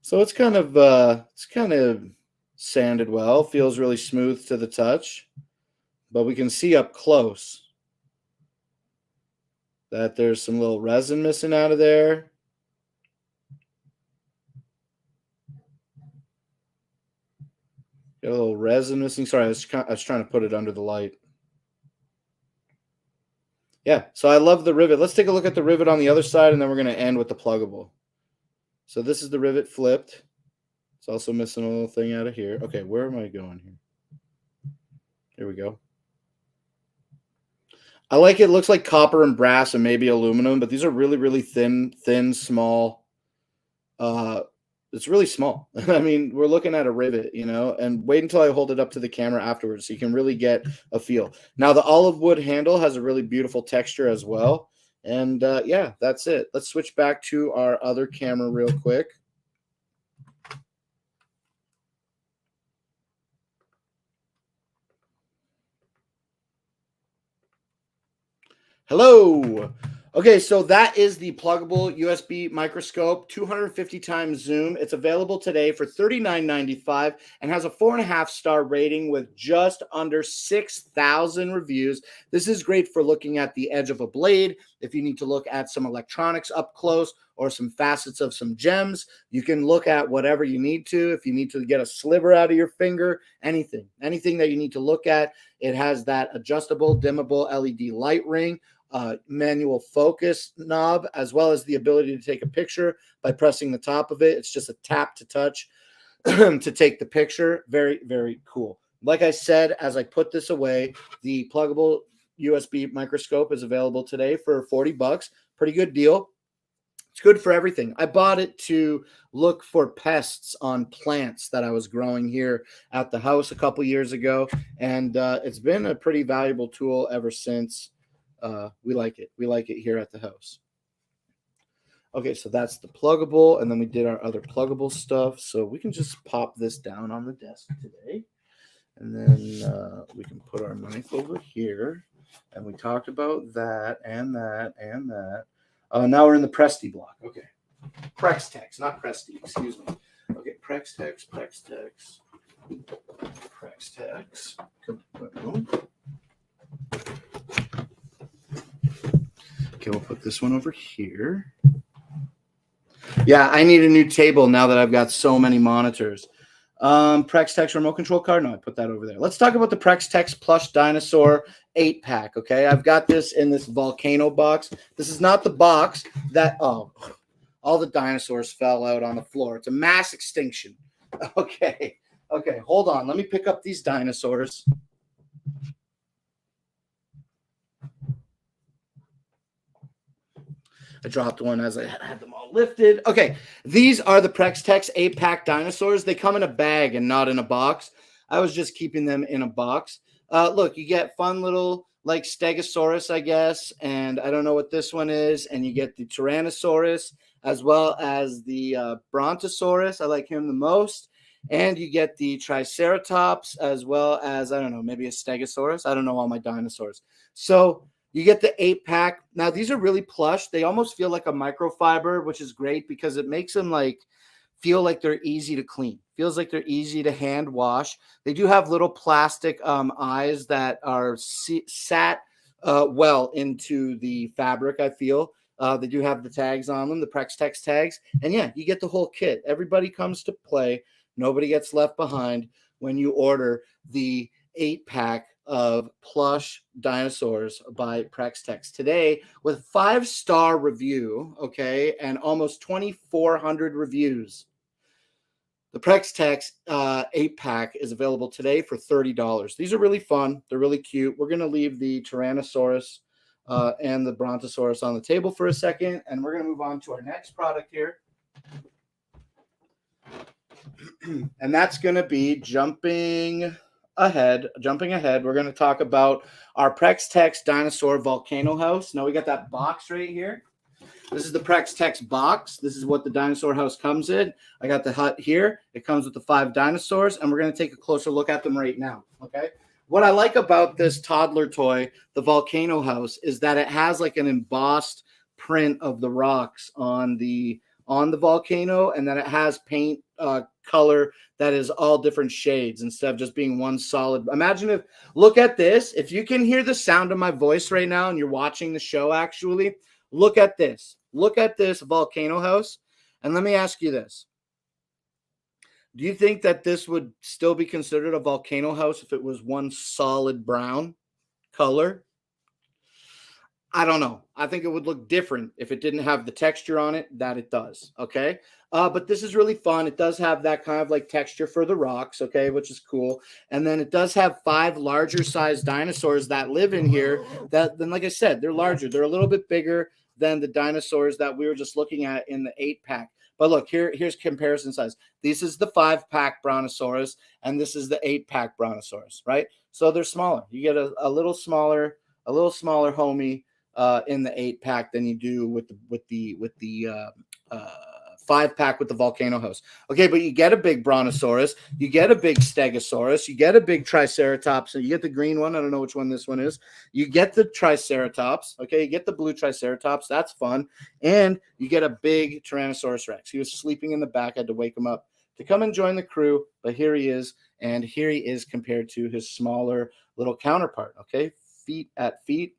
So it's kind of sanded well, feels really smooth to the touch, but we can see up close that there's some little resin missing out of there. Got a little resin missing. Sorry, I was trying to put it under the light. Yeah, so I love the rivet. Let's take a look at the rivet on the other side, and then we're going to end with the pluggable. So this is the rivet flipped. It's also missing a little thing out of here. Okay, where am I going here? Here we go. I like it. It looks like copper and brass and maybe aluminum, but these are really thin, small. It's really small. I mean, we're looking at a rivet, and wait until I hold it up to the camera afterwards so you can really get a feel. Now, the olive wood handle has a really beautiful texture as well. And yeah, that's it. Let's switch back to our other camera real quick. Hello. Okay, so that is the pluggable USB microscope, 250 times zoom. It's available today for $39.95 and has a 4.5-star rating with just under 6,000 reviews. This is great for looking at the edge of a blade. If you need to look at some electronics up close or some facets of some gems, you can look at whatever you need to. If you need to get a sliver out of your finger, anything that you need to look at. It has that adjustable, dimmable LED light ring. Manual focus knob, as well as the ability to take a picture by pressing the top of it. It's just a tap to touch to take the picture. Very cool. Like I said, as I put this away, the pluggable USB microscope is available today for $40. Pretty good deal. It's good for everything. I bought it to look for pests on plants that I was growing here at the house a couple years ago, and it's been a pretty valuable tool ever since. We like it. We like it here at the house. Okay, so that's the pluggable, and then we did our other pluggable stuff. So we can just pop this down on the desk today, and then we can put our knife over here. And we talked about that and that and that. Now we're in the Presti block. Okay, Prextex, not Presti. Excuse me. Okay, Prextex. Okay, we'll put this one over here. Yeah, I need a new table now that I've got so many monitors. Prextex remote control card. No, I put that over there. Let's talk about the Prextex Plush Dinosaur 8-pack, okay? I've got this in this volcano box. This is not the box that, all the dinosaurs fell out on the floor. It's a mass extinction. Okay, hold on. Let me pick up these dinosaurs. I dropped one as I had them all lifted. Okay, these are the Prextex 8-pack dinosaurs. They come in a bag and not in a box. I was just keeping them in a box. Look, you get fun little like Stegosaurus, I guess, and I don't know what this one is. And you get the Tyrannosaurus as well as the Brontosaurus. I like him the most. And you get the Triceratops as well as, I don't know, maybe a Stegosaurus. I don't know all my dinosaurs. So you get the 8-pack. Now, these are really plush. They almost feel like a microfiber, which is great because it makes them like feel like they're easy to clean. Feels like they're easy to hand wash. They do have little plastic eyes that are sat well into the fabric, I feel. They do have the tags on them, the Prex-Tex tags. And yeah, you get the whole kit. Everybody comes to play. Nobody gets left behind when you order the 8-pack of plush dinosaurs by Prex-Tex today with 5-star review, okay, and almost 2,400 reviews. The Prex-Tex 8-pack is available today for $30. These are really fun. They're really cute. We're going to leave the Tyrannosaurus and the Brontosaurus on the table for a second, and we're going to move on to our next product here. And that's going to be jumping ahead. We're going to talk about our Prex-Tex Dinosaur Volcano House. Now we got that box right here. This is the Prex-Tex box. This is what the dinosaur house comes in. I got the hut here. It comes with the 5 dinosaurs, and we're going to take a closer look at them right now, okay? What I like about this toddler toy, the Volcano House, is that it has like an embossed print of the rocks on the volcano, and then it has paint color that is all different shades instead of just being one solid. Imagine if, look at this. If you can hear the sound of my voice right now and you're watching the show, actually, look at this. Look at this Volcano House. And let me ask you this. Do you think that this would still be considered a volcano house if it was one solid brown color? I don't know. I think it would look different if it didn't have the texture on it that it does, okay? But this is really fun. It does have that kind of like texture for the rocks, okay, which is cool. And then it does have 5 larger size dinosaurs that live in here that, then like I said, they're larger. They're a little bit bigger than the dinosaurs that we were just looking at in the 8-pack. But look, here's comparison size. This is the 5-pack Brontosaurus, and this is the 8-pack Brontosaurus, right? So they're smaller. You get a little smaller homie in the 8-pack than you do with the 5-pack with the Volcano House. Okay, but you get a big Brontosaurus, you get a big Stegosaurus, you get a big Triceratops, and you get the green one. I don't know which one this one is. You get the Triceratops, okay, you get the blue Triceratops. That's fun. And you get a big Tyrannosaurus Rex. He was sleeping in the back. I had to wake him up to come and join the crew, but here he is, and here he is compared to his smaller little counterpart, okay, feet at feet.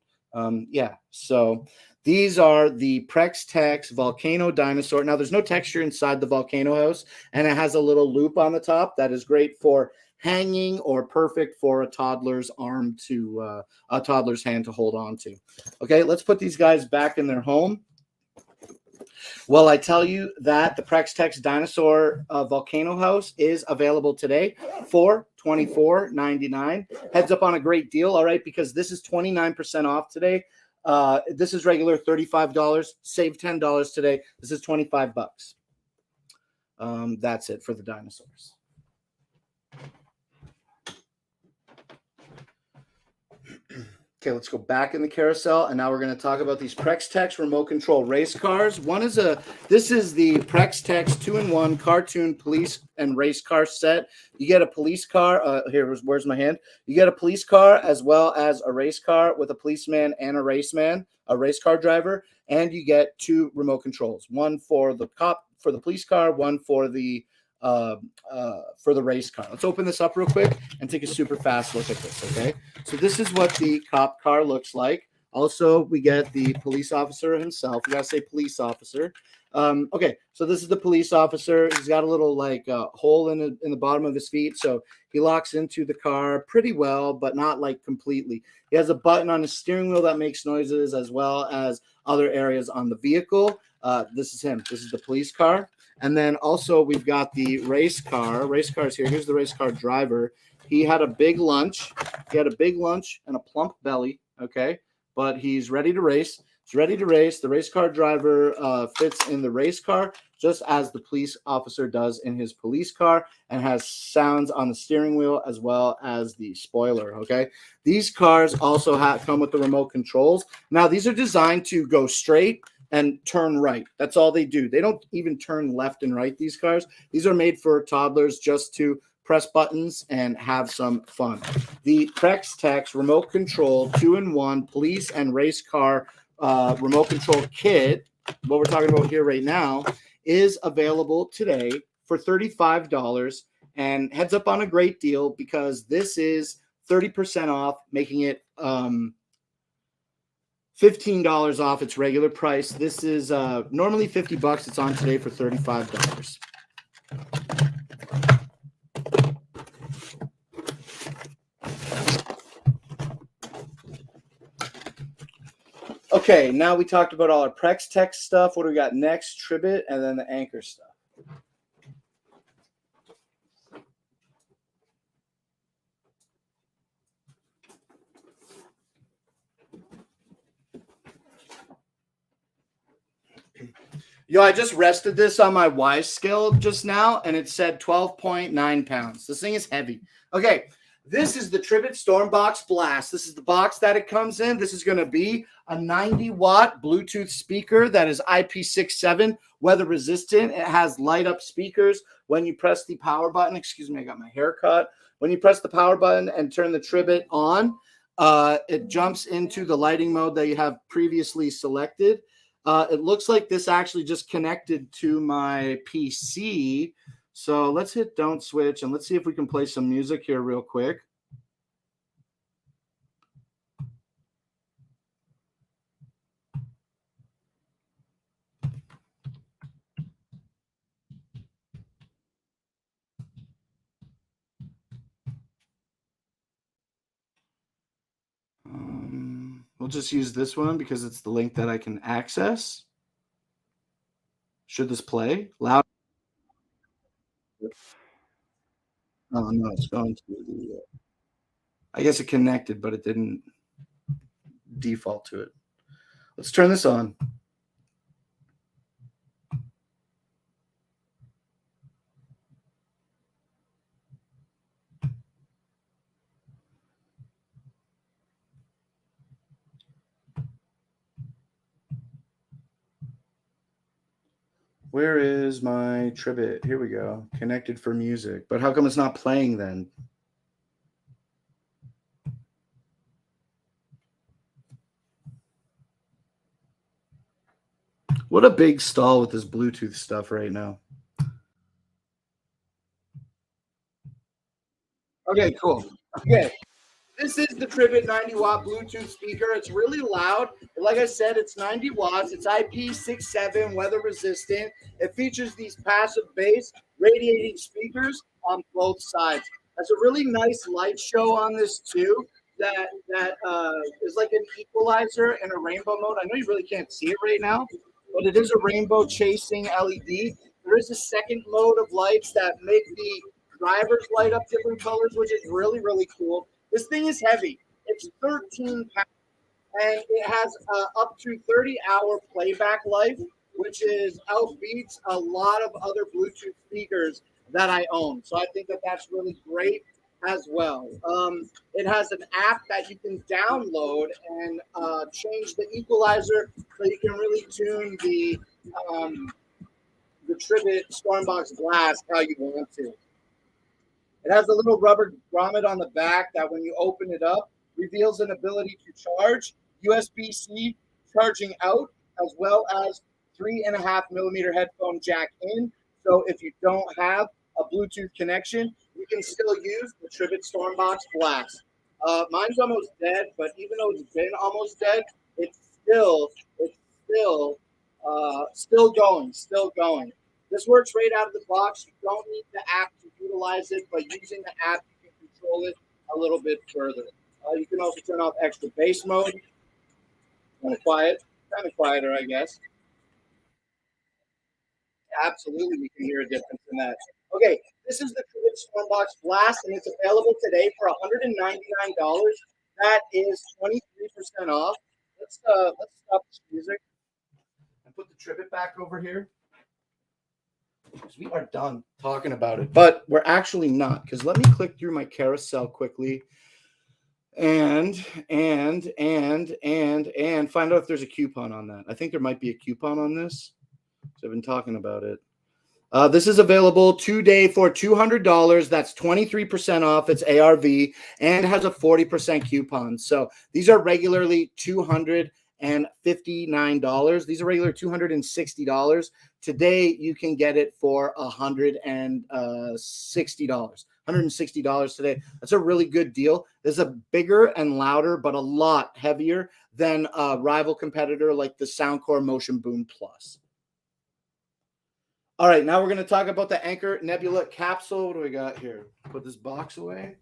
Yeah, so these are the Prex-Tex Volcano Dinosaur. Now, there's no texture inside the Volcano House, and it has a little loop on the top that is great for hanging or perfect for a toddler's arm to a toddler's hand to hold on to. Okay, let's put these guys back in their home. Well, I tell you that the Prex-Tex Dinosaur Volcano House is available today for $24.99. Heads up on a great deal, all right, because this is 29% off today. This is regular $35. Save $10 today. This is $25. That's it for the dinosaurs. Okay, let's go back in the carousel, and now we're going to talk about these Prex-Tex remote control race cars. This is the Prex-Tex 2-in-1 cartoon police and race car set. You get a police car. Where's my hand? You get a police car as well as a race car with a policeman and a race car driver, and you get 2 remote controls. One for the cop, for the police car, one for the race car. Let's open this up real quick and take a super fast look at this, okay? So this is what the cop car looks like. Also, we get the police officer himself. We gotta say police officer. Okay, so this is the police officer. He's got a little like hole in the bottom of his feet, so he locks into the car pretty well, but not like completely. He has a button on his steering wheel that makes noises, as well as other areas on the vehicle. This is him. This is the police car. And then also we've got the race car. Race car's here. Here's the race car driver. He had a big lunch. He had a big lunch and a plump belly, okay? But he's ready to race. It's ready to race. The race car driver fits in the race car just as the police officer does in his police car, and has sounds on the steering wheel as well as the spoiler. Okay, these cars also come with the remote controls. Now, these are designed to go straight and turn right. That's all they do. They don't even turn left and right, these cars. These are made for toddlers just to press buttons and have some fun. The Prex Tex remote control 2-in-1 police and race car remote control kit, what we're talking about here right now, is available today for $35. And heads up on a great deal, because this is 30% off, making it $15 off its regular price. This is normally $50. It's on today for $35. Okay, now we talked about all our Prex Tech stuff. What do we got next? Tribbit, and then the Anchor stuff. Yo, I just rested this on my Y scale just now, and it said 12.9 pounds. This thing is heavy. Okay, this is the Tribbit Stormbox Blast. This is the box that it comes in. This is going to be a 90-watt Bluetooth speaker that is IP67 weather resistant. It has light up speakers when you press the power button. Excuse me, I got my hair cut. When you press the power button and turn the Tribbit on, it jumps into the lighting mode that you have previously selected. It looks like this actually just connected to my PC. So let's hit don't switch, and let's see if we can play some music here real quick. We'll just use this one because it's the link that I can access. Should this play loud? Oh no, it's going to the. I guess it connected, but it didn't default to it. Let's turn this on. Where is my Tribbit? Here we go. Connected for music. But how come it's not playing then? What a big stall with this Bluetooth stuff right now. Okay, cool. Okay. This is the Tribbit 90-watt Bluetooth speaker. It's really loud. Like I said, it's 90 watts. It's IP67 weather resistant. It features these passive bass radiating speakers on both sides. There's a really nice light show on this too. That is like an equalizer in a rainbow mode. I know you really can't see it right now, but it is a rainbow chasing LED. There is a second mode of lights that make the drivers light up different colors, which is really, really cool. This thing is heavy. It's 13 pounds, and it has up to 30-hour playback life, which is outbeats a lot of other Bluetooth speakers that I own. So I think that that's really great as well. It has an app that you can download and change the equalizer so you can really tune the Tribbit Stormbox Blast how you want to. It has a little rubber grommet on the back that when you open it up, reveals an ability to charge, USB-C charging out, as well as 3.5mm headphone jack in. So if you don't have a Bluetooth connection, you can still use the Tribbit Stormbox Blast. Mine's almost dead, but even though it's been almost dead, it's still going. This works right out of the box. You don't need the app to utilize it, but using the app, you can control it a little bit further. You can also turn off extra bass mode. Kind of quieter, I guess. Absolutely, we can hear a difference in that. Okay, this is the Tribbit Stormbox Blast, and it's available today for $199. That is 23% off. let's stop this music and put the trivet back over here because we are done talking about it. But we're actually not, because let me click through my carousel quickly and find out if there's a coupon on that. I think there might be a coupon on this. So I've been talking about it. This is available today for $200. That's 23% off its ARV and has a 40% coupon. So these are regularly $259. These are regular $260. Today you can get it for $160. $160 today. That's a really good deal. This is a bigger and louder, but a lot heavier than a rival competitor like the Soundcore Motion Boom Plus. All right, now we're going to talk about the Anchor Nebula capsule. What do we got here? Put this box away.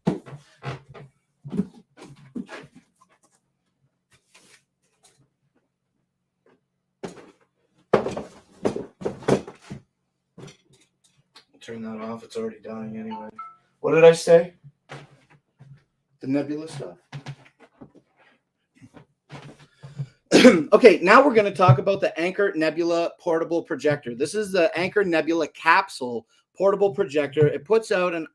Turn that off. It's already dying anyway. What did I say? The Nebula stuff. Okay, now we're going to talk about the Anchor Nebula portable projector. This is the Anchor Nebula capsule portable projector. It puts out a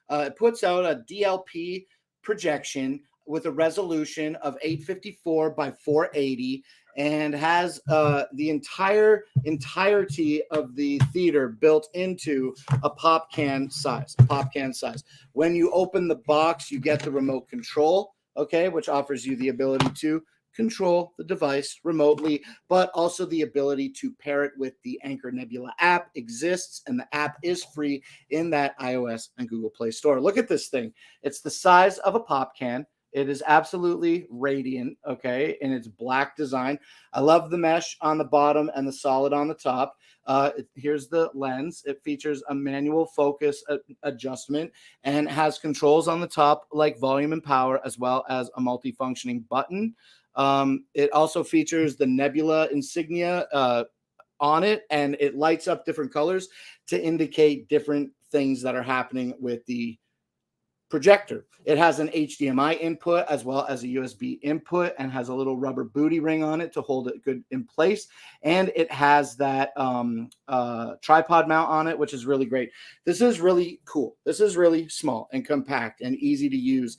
DLP projection with a resolution of 854 by 480 and has the entirety of the theater built into a pop can size. When you open the box, you get the remote control, okay, which offers you the ability to control the device remotely, but also the ability to pair it with the Anchor Nebula app exists, and the app is free in that iOS and Google Play Store. Look at this thing. It's the size of a pop can. It is absolutely radiant, okay, in its black design. I love the mesh on the bottom and the solid on the top. Here's the lens. It features a manual focus adjustment and has controls on the top like volume and power, as well as a multifunctioning button. It also features the Nebula insignia on it, and it lights up different colors to indicate different things that are happening with the projector. It has an HDMI input as well as a USB input and has a little rubber booty ring on it to hold it good in place. And it has that tripod mount on it, which is really great. This is really cool. This is really small and compact and easy to use.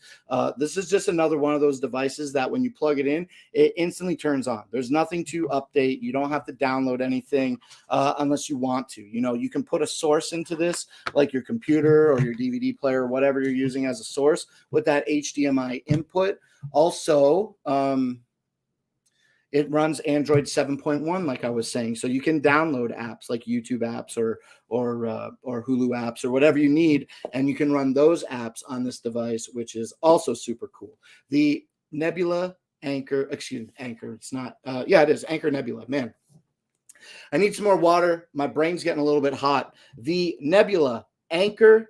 This is just another one of those devices that when you plug it in, it instantly turns on. There's nothing to update. You don't have to download anything unless you want to. You know, you can put a source into this, like your computer or your DVD player, or whatever you're using as a source with that HDMI input. Also, it runs Android 7.1, like I was saying, so you can download apps like YouTube apps or Hulu apps or whatever you need, and you can run those apps on this device, which is also super cool. The Nebula Anchor. It's not. Yeah, it is Anchor Nebula. Man, I need some more water. My brain's getting a little bit hot. The Nebula Anchor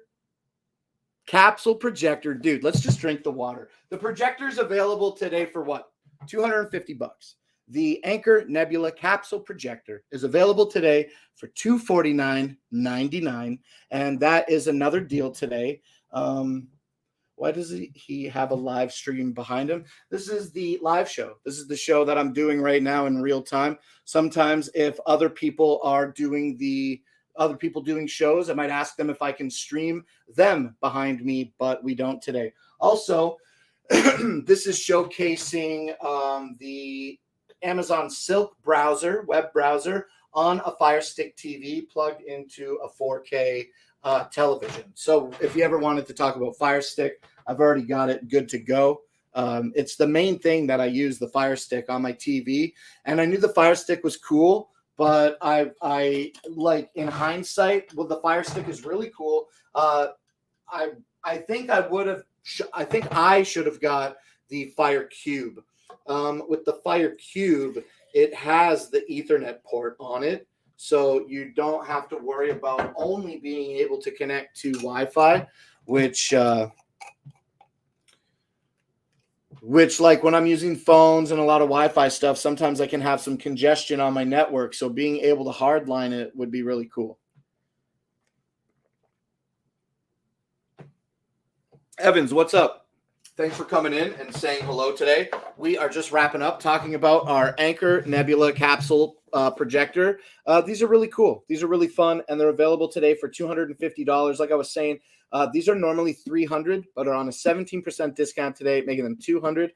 capsule projector, dude. Let's just drink the water. The projector's available today for what? $250. The Anchor Nebula capsule projector is available today for $249.99, and that is another deal today. Why does he have a live stream behind him? This is the live show. This is the show that I'm doing right now in real time. Sometimes if other people doing shows, I might ask them if I can stream them behind me, but we don't today. Also, this is showcasing the Amazon Silk browser, web browser, on a Fire Stick TV plugged into a 4K television. So if you ever wanted to talk about Fire Stick, I've already got it good to go. It's the main thing that I use, the Fire Stick on my TV. And I knew the Fire Stick was cool, but I like in hindsight, well, the Fire Stick is really cool. I think I should have got the Fire Cube. With the Fire Cube, it has the Ethernet port on it, so you don't have to worry about only being able to connect to Wi-Fi, which like when I'm using phones and a lot of Wi-Fi stuff, sometimes I can have some congestion on my network. So being able to hardline it would be really cool. Evans, what's up? Thanks for coming in and saying hello today. We are just wrapping up talking about our Anchor Nebula capsule projector. These are really cool. These are really fun, and they're available today for $250. Like I was saying, these are normally $300, but are on a 17% discount today, making them $250.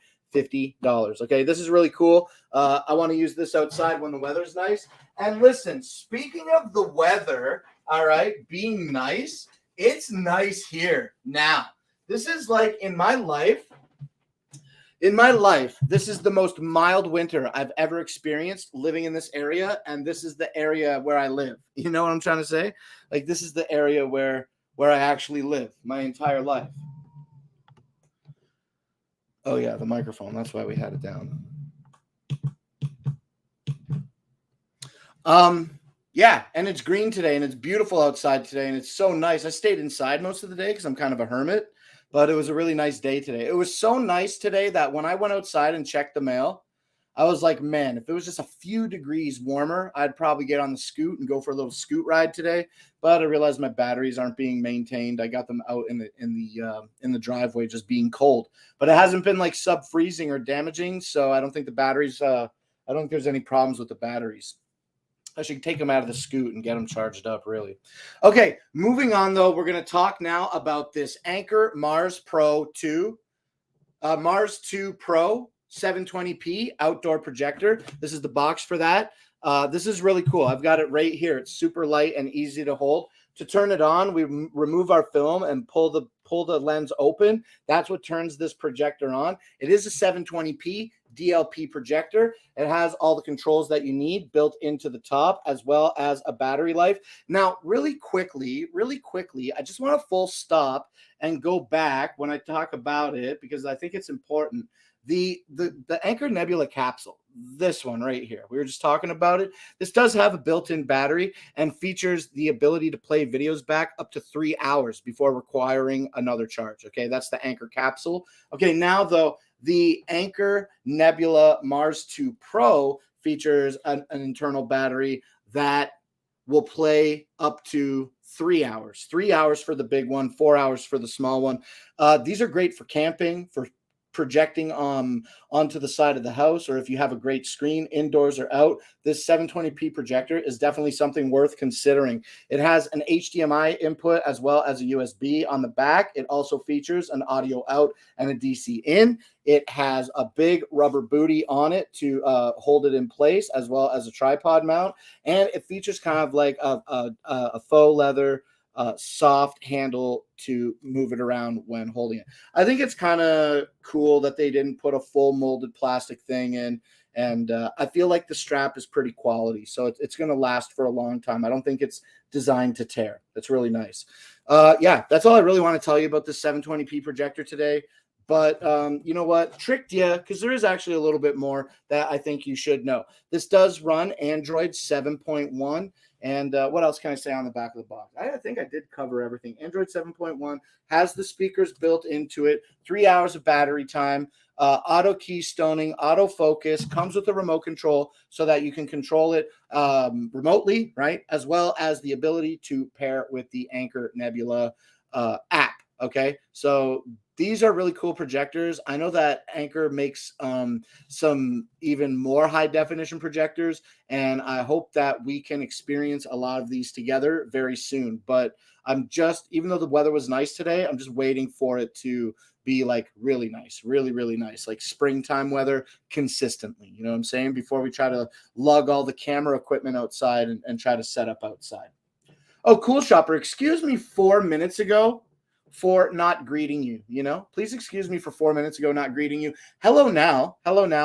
Okay, this is really cool. I want to use this outside when the weather's nice. And listen, speaking of the weather, all right, being nice, it's nice here now. This is like in my life, this is the most mild winter I've ever experienced living in this area, and this is the area where I live. You know what I'm trying to say? Like, this is the area where I actually live my entire life. Oh yeah, the microphone. That's why we had it down. Yeah, and it's green today, and it's beautiful outside today, and it's so nice. I stayed inside most of the day because I'm kind of a hermit, but it was a really nice day today. It was so nice today that when I went outside and checked the mail, I was like, man, if it was just a few degrees warmer, I'd probably get on the scoot and go for a little scoot ride today. But I realized my batteries aren't being maintained. I got them out in the driveway just being cold, but it hasn't been like sub-freezing or damaging, so I don't think the batteries. I don't think there's any problems with the batteries. I should take them out of the scoot and get them charged up, really. Okay, moving on, though, we're going to talk now about this Anker Mars Pro 2. Mars 2 Pro 720p outdoor projector. This is the box for that. This is really cool. I've got it right here. It's super light and easy to hold. To turn it on, we remove our film and pull the lens open. That's what turns this projector on. It is a 720p DLP projector. It has all the controls that you need built into the top, as well as a battery life. Now, really quickly, I just want to full stop and go back when I talk about it, because I think it's important. The Anker Nebula capsule, this one right here, we were just talking about it. This does have a built-in battery and features the ability to play videos back up to 3 hours before requiring another charge. Okay, that's the Anker capsule. Okay, now though, the Anker Nebula Mars 2 Pro features an internal battery that will play up to 3 hours. 3 hours for the big one, 4 hours for the small one. These are great for camping, for projecting onto the side of the house, or if you have a great screen indoors or out. This 720p projector is definitely something worth considering. It has an HDMI input as well as a USB on the back. It also features an audio out and a DC in. It has a big rubber booty on it to hold it in place, as well as a tripod mount, and it features kind of like a faux leather soft handle to move it around when holding it. I think it's kind of cool that they didn't put a full molded plastic thing in, and I feel like the strap is pretty quality, so it's going to last for a long time. I don't think it's designed to tear. That's really nice. Yeah, that's all I really want to tell you about this 720p projector today. But you know what? Tricked you, because there is actually a little bit more that I think you should know. This does run Android 7.1. And what else can I say on the back of the box? I think I did cover everything. Android 7.1 has the speakers built into it, 3 hours of battery time, auto keystoning, autofocus, comes with a remote control so that you can control it remotely, right? As well as the ability to pair with the Anker Nebula app, okay? So these are really cool projectors. I know that Anker makes some even more high definition projectors, and I hope that we can experience a lot of these together very soon. But I'm just, even though the weather was nice today, I'm just waiting for it to be like really nice, really, really nice, like springtime weather consistently. You know what I'm saying? Before we try to lug all the camera equipment outside and try to set up outside. Oh, cool shopper. Excuse me 4 minutes ago for not greeting you. You know, please excuse me for 4 minutes ago not greeting you. Hello now.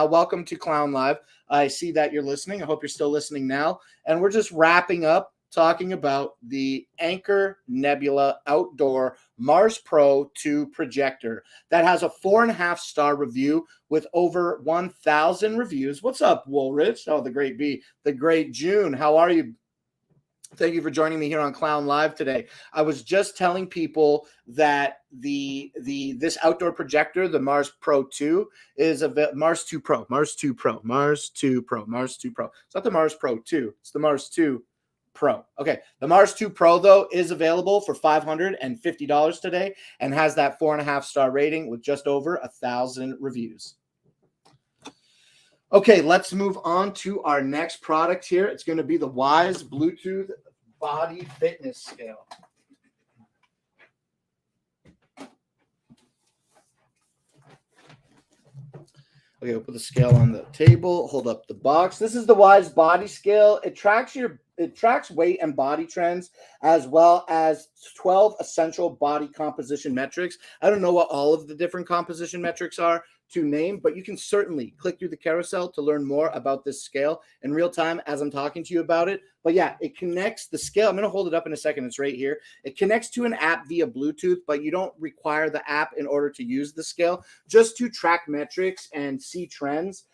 Welcome to Clown Live. I see that you're listening. I hope you're still listening now. And we're just wrapping up talking about the Anker Nebula Outdoor Mars Pro 2 projector that has a 4.5-star review with over 1,000 reviews. What's up, Woolrich? Oh, the great B, the great June. How are you? Thank you for joining me here on Clown Live today. I was just telling people that this outdoor projector, the Mars Pro 2, is a Mars 2 Pro. It's not the Mars Pro 2. It's the Mars 2 Pro. Okay, the Mars 2 Pro, though, is available for $550 today and has that 4.5-star rating with just over 1,000 reviews. Okay, let's move on to our next product here. It's going to be the Wise Bluetooth Body Fitness Scale. Okay, we'll put the scale on the table, hold up the box. This is the Wise Body Scale. It tracks weight and body trends, as well as 12 essential body composition metrics. I don't know what all of the different composition metrics are to name, but you can certainly click through the carousel to learn more about this scale in real time as I'm talking to you about it. But yeah, it connects the scale. I'm going to hold it up in a second. It's right here. It connects to an app via Bluetooth, but you don't require the app in order to use the scale. Just to track metrics and see trends,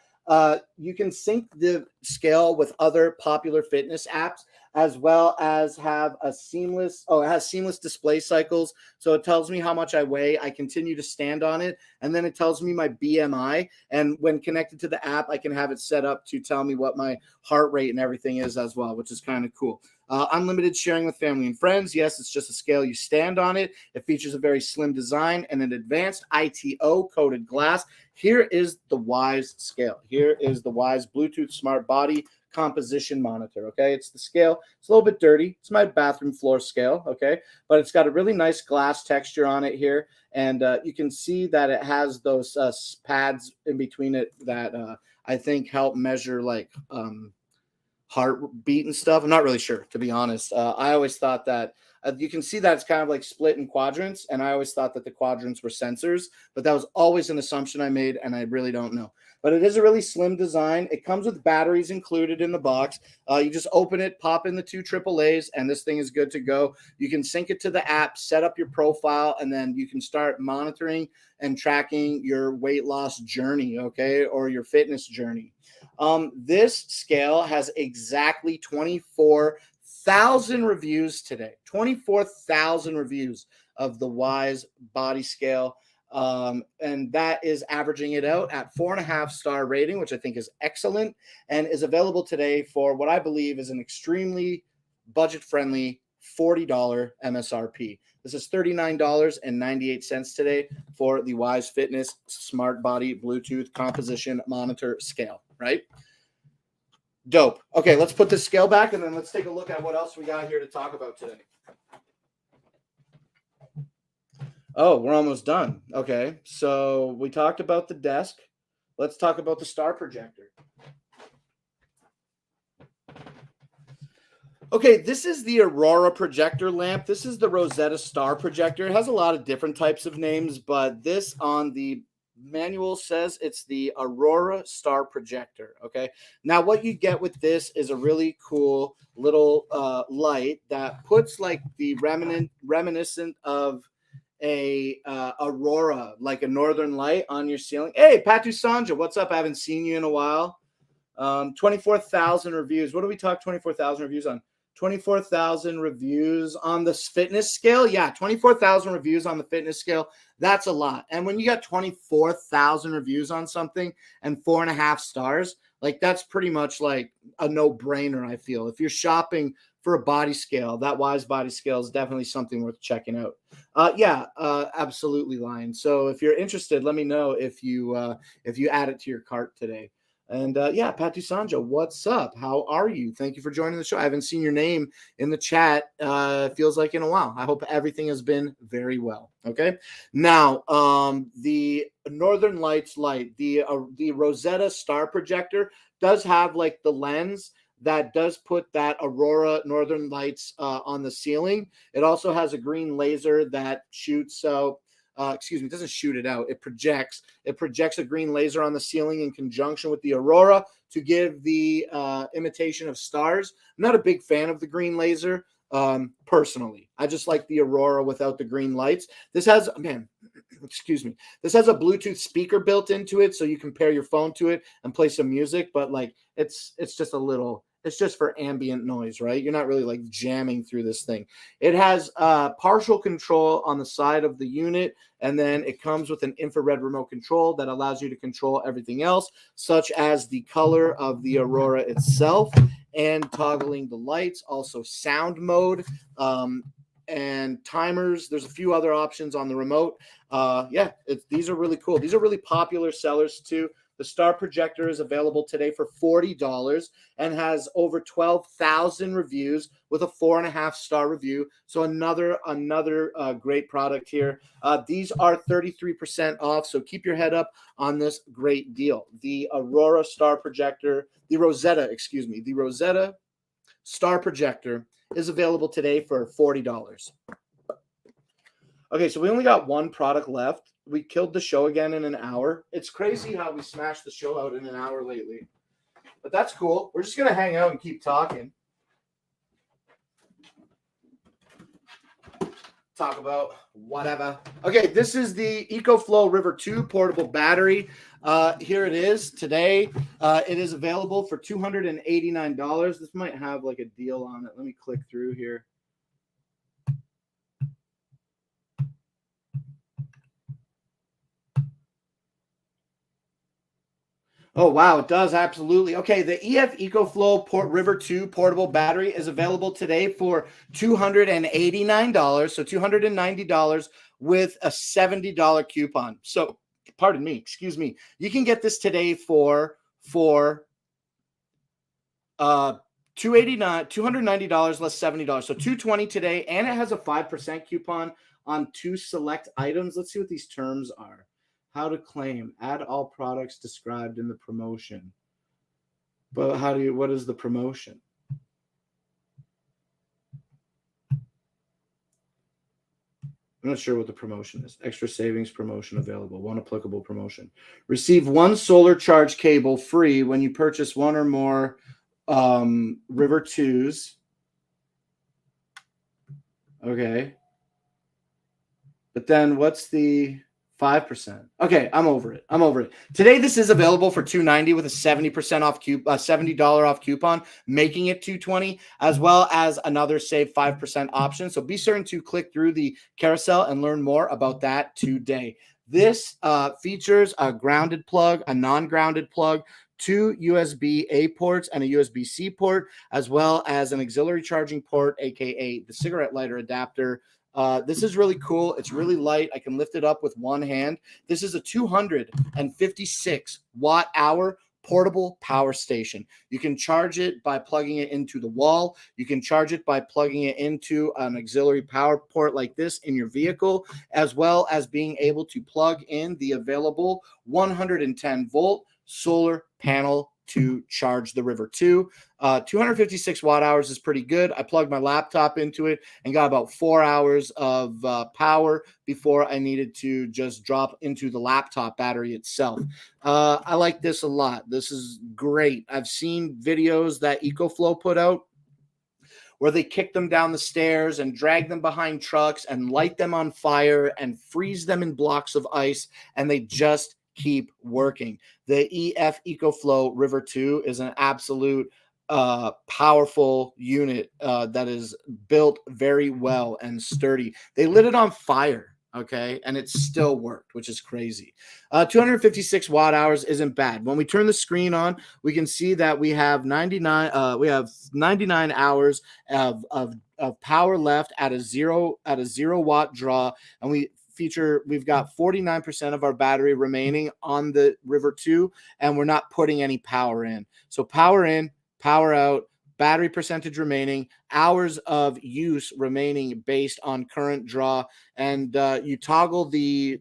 you can sync the scale with other popular fitness apps, as well as have a seamless, it has seamless display cycles. So it tells me how much I weigh. I continue to stand on it. And then it tells me my BMI. And when connected to the app, I can have it set up to tell me what my heart rate and everything is as well, which is kind of cool. Unlimited sharing with family and friends. Yes, it's just a scale. You stand on it. It features a very slim design and an advanced ITO coated glass. Here is the Wise scale. Here is the Wise Bluetooth Smart Body Composition Monitor. Okay, it's the scale. It's a little bit dirty. It's my bathroom floor scale. Okay, but it's got a really nice glass texture on it here, and you can see that it has those pads in between it that I think help measure like heartbeat and stuff. I'm not really sure, to be honest. I always thought that you can see that it's kind of like split in quadrants, and I always thought that the quadrants were sensors, but that was always an assumption I made, and I really don't know. But it is a really slim design. It comes with batteries included in the box. You just open it, pop in the 2 AAAs, and this thing is good to go. You can sync it to the app, set up your profile, and then you can start monitoring and tracking your weight loss journey, okay, or your fitness journey. This scale has exactly 24,000 reviews today. 24,000 reviews of the Wise Body Scale. And that is averaging it out at 4.5-star rating, which I think is excellent, and is available today for what I believe is an extremely budget-friendly $40 MSRP. This is $39.98 today for the Wise Fitness Smart Body Bluetooth Composition Monitor Scale, right? Dope. Okay, let's put this scale back, and then let's take a look at what else we got here to talk about today. Oh, we're almost done. Okay, so we talked about the desk. Let's talk about the star projector. Okay, this is the Aurora projector lamp. This is the Rosetta Star projector. It has a lot of different types of names, but this on the manual says it's the Aurora Star projector. Okay, now what you get with this is a really cool little light that puts like the reminiscent of a aurora, like a northern light on your ceiling. Hey, Patu Sanja, what's up? I haven't seen you in a while. 24,000 reviews. What do we talk 24,000 reviews on? 24,000 reviews on the fitness scale. Yeah, 24,000 reviews on the fitness scale. That's a lot. And when you got 24,000 reviews on something and 4.5 stars, like that's pretty much like a no-brainer, I feel. If you're shopping for a body scale, that Wise Body Scale is definitely something worth checking out. Absolutely, Lion. So if you're interested, let me know if you add it to your cart today. And Patu Sanja, what's up? How are you? Thank you for joining the show. I haven't seen your name in the chat. Feels like in a while. I hope everything has been very well. Okay. Now, the Northern Lights light, the Rosetta Star projector does have like the lens that does put that Aurora Northern Lights on the ceiling. It also has a green laser that shoots out. It doesn't shoot it out. It projects a green laser on the ceiling in conjunction with the Aurora to give the imitation of stars. I'm not a big fan of the green laser personally. I just like the Aurora without the green lights. This has a Bluetooth speaker built into it, so you can pair your phone to it and play some music, but like it's just for ambient noise, right? You're not really like jamming through this thing. It has partial control on the side of the unit, and then it comes with an infrared remote control that allows you to control everything else, such as the color of the Aurora itself and toggling the lights, also sound mode, and timers. There's a few other options on the remote. These are really cool. These are really popular sellers too. The Star Projector is available today for $40 and has over 12,000 reviews with a 4.5-star review. So another great product here. These are 33% off. So keep your head up on this great deal. The Aurora Star Projector, the Rosetta Star Projector is available today for $40. Okay, so we only got one product left. We killed the show again in an hour. It's crazy how we smashed the show out in an hour lately. But that's cool. We're just going to hang out and keep talking. Talk about whatever. Okay, this is the EcoFlow River 2 portable battery. Here it is today. It is available for $289. This might have like a deal on it. Let me click through here. Oh, wow, it does, absolutely. Okay, the EF EcoFlow River 2 portable battery is available today for $289, so $290 with a $70 coupon. So, pardon me, excuse me. You can get this today for $290 less $70, so $220 today, and it has a 5% coupon on 2 select items. Let's see what these terms are. How to claim, add all products described in the promotion. But what is the promotion? I'm not sure what the promotion is. Extra savings promotion available. One applicable promotion. Receive 1 solar charge cable free when you purchase 1 or more River 2s. Okay. But then what's the 5%? Okay, I'm over it. Today, this is available for $290 with a 70% off $70 off coupon, making it $220, as well as another save 5% option. So be certain to click through the carousel and learn more about that today. This features a grounded plug, a non-grounded plug, 2 USB-A ports and a USB-C port, as well as an auxiliary charging port, aka the cigarette lighter adapter. This is really cool. It's really light. I can lift it up with one hand. This is a 256 watt hour portable power station. You can charge it by plugging it into the wall. You can charge it by plugging it into an auxiliary power port like this in your vehicle, as well as being able to plug in the available 110 volt solar panel to charge the River 2. 256 watt hours is pretty good. I plugged my laptop into it and got about 4 hours of power before I needed to just drop into the laptop battery itself. I like this a lot. This is great. I've seen videos that EcoFlow put out where they kick them down the stairs and drag them behind trucks and light them on fire and freeze them in blocks of ice, and they just keep working. The EF EcoFlow River 2 is an absolute powerful unit that is built very well and sturdy. They lit it on fire, okay, and it still worked, which is crazy. 256 watt hours isn't bad. When we turn the screen on, we can see that we have 99 hours of power left at a 0 watt draw, and we've got 49% of our battery remaining on the River 2, and we're not putting any power in. So power in, power out, battery percentage remaining, hours of use remaining based on current draw, and you toggle the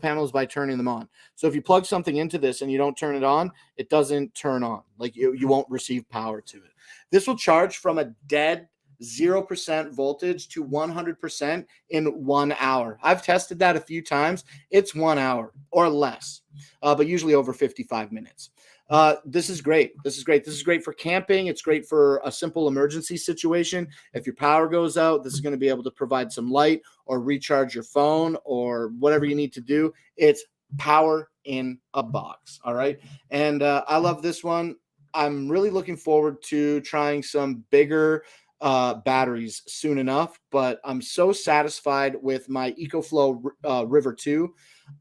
panels by turning them on. So if you plug something into this and you don't turn it on, it doesn't turn on. Like you won't receive power to it. This will charge from a dead 0% voltage to 100% in 1 hour. I've tested that a few times. It's 1 hour or less, but usually over 55 minutes. This is great. This is great for camping. It's great for a simple emergency situation. If your power goes out, this is going to be able to provide some light or recharge your phone or whatever you need to do. It's power in a box. All right. And I love this one. I'm really looking forward to trying some bigger batteries soon enough, but I'm so satisfied with my EcoFlow River 2.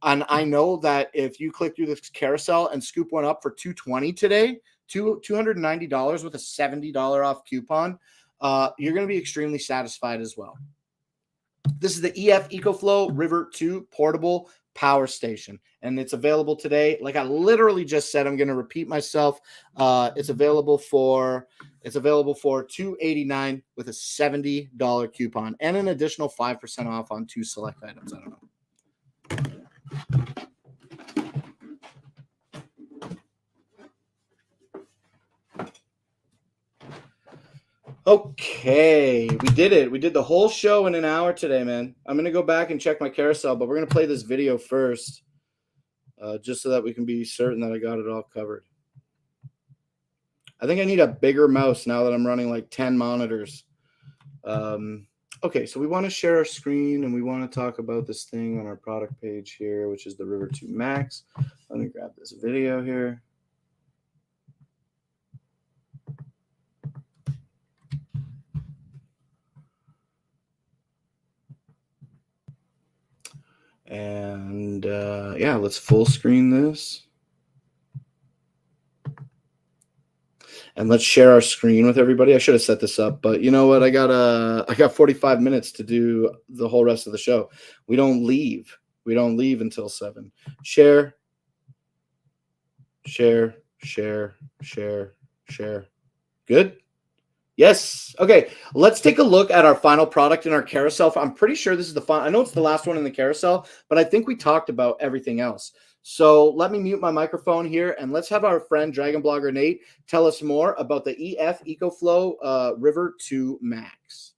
And I know that if you click through this carousel and scoop one up for $220 today, $290 with a $70 off coupon. You're going to be extremely satisfied as well. This is the EF EcoFlow River 2 portable power station, and it's available today. Like I literally just said, I'm going to repeat myself. It's available for $289 with a $70 coupon and an additional 5% off on 2 select items. I don't know. Okay, we did it. We did the whole show in an hour today, man. I'm going to go back and check my carousel, but we're going to play this video first, just so that we can be certain that I got it all covered. I think I need a bigger mouse now that I'm running like 10 monitors. Okay, so we want to share our screen, and we want to talk about this thing on our product page here, which is the River 2 Max. Let me grab this video here. And yeah, let's full screen this. And let's share our screen with everybody. I should have set this up, but you know what? I got 45 minutes to do the whole rest of the show. We don't leave. We don't leave until 7. Share. Good? Yes. Okay. Let's take a look at our final product in our carousel. I'm pretty sure this is the final. I know it's the last one in the carousel, but I think we talked about everything else. So let me mute my microphone here, and let's have our friend Dragon Blogger Nate tell us more about the EF EcoFlow River 2 Max.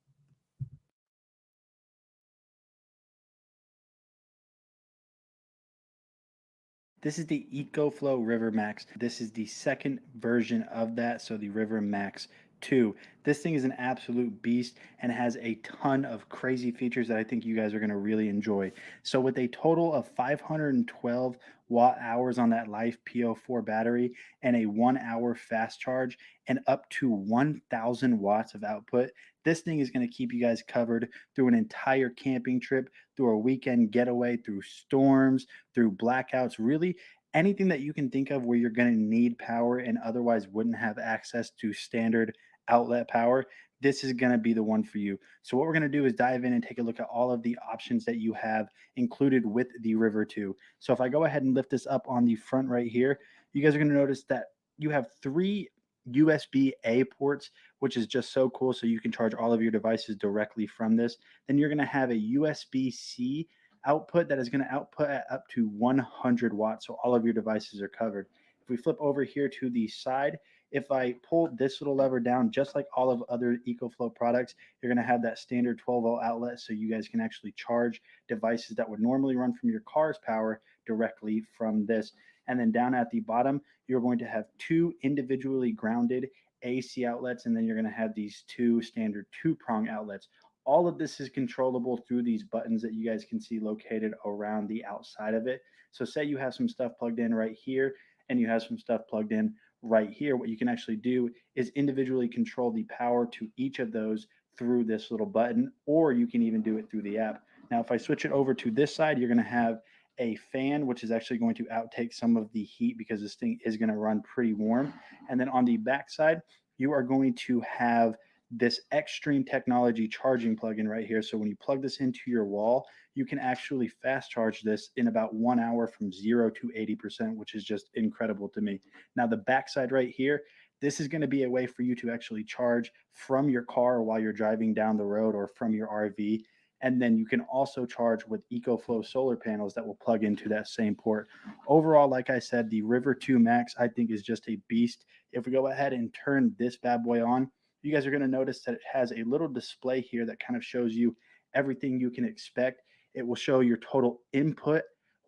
This is the EcoFlow River Max. This is the second version of that, so the River Max 2. This thing is an absolute beast and has a ton of crazy features that I think you guys are going to really enjoy. So with a total of 512 watt hours on that Life PO4 battery and a 1 hour fast charge and up to 1,000 watts of output, this thing is going to keep you guys covered through an entire camping trip, through a weekend getaway, through storms, through blackouts, really anything that you can think of where you're going to need power and otherwise wouldn't have access to standard outlet power. This is going to be the one for you. So what we're going to do is dive in and take a look at all of the options that you have included with the River 2. So if I go ahead and lift this up on the front right here, you guys are going to notice that you have 3 USB-A ports, which is just so cool. So you can charge all of your devices directly from this. Then you're going to have a USB-C output that is going to output at up to 100 watts. So all of your devices are covered. If we flip over here to the side, if I pull this little lever down, just like all of other EcoFlow products, you're going to have that standard 12-volt outlet so you guys can actually charge devices that would normally run from your car's power directly from this. And then down at the bottom, you're going to have 2 individually grounded AC outlets, and then you're going to have these 2 standard 2-prong outlets. All of this is controllable through these buttons that you guys can see located around the outside of it. So say you have some stuff plugged in right here and you have some stuff plugged in right here. What you can actually do is individually control the power to each of those through this little button, or you can even do it through the app. Now, if I switch it over to this side, you're going to have a fan, which is actually going to outtake some of the heat because this thing is going to run pretty warm. And then on the back side, you are going to have this Extreme Technology charging plug-in right here. So when you plug this into your wall, you can actually fast charge this in about 1 hour from 0 to 80%, which is just incredible to me. Now the backside right here, this is going to be a way for you to actually charge from your car while you're driving down the road or from your RV. And then you can also charge with EcoFlow solar panels that will plug into that same port. Overall, like I said, the River 2 Max, I think, is just a beast. If we go ahead and turn this bad boy on, you guys are going to notice that it has a little display here that kind of shows you everything you can expect. It will show your total input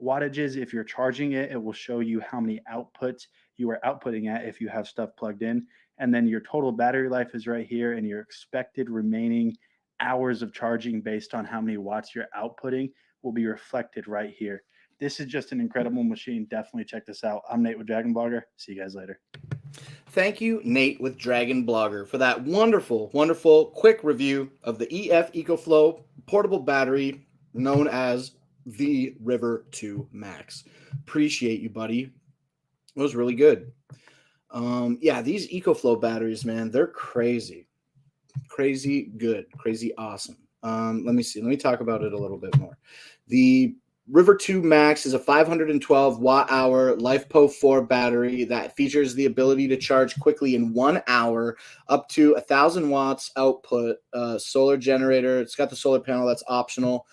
wattages. If you're charging it, it will show you how many outputs you are outputting at if you have stuff plugged in. And then your total battery life is right here, and your expected remaining hours of charging based on how many watts you're outputting will be reflected right here. This is just an incredible machine. Definitely check this out. I'm Nate with Dragon Blogger. See you guys later. Thank you, Nate with Dragon Blogger, for that wonderful, wonderful quick review of the EF EcoFlow portable battery known as the River 2 Max. Appreciate you, buddy. It was really good. Yeah, these EcoFlow batteries, man, they're crazy. Crazy good, crazy awesome. Let me see. Let me talk about it a little bit more. The River 2 Max is a 512 watt hour LifePo 4 battery that features the ability to charge quickly in 1 hour, up to 1,000 watts output. Solar generator. It's got the solar panel that's optional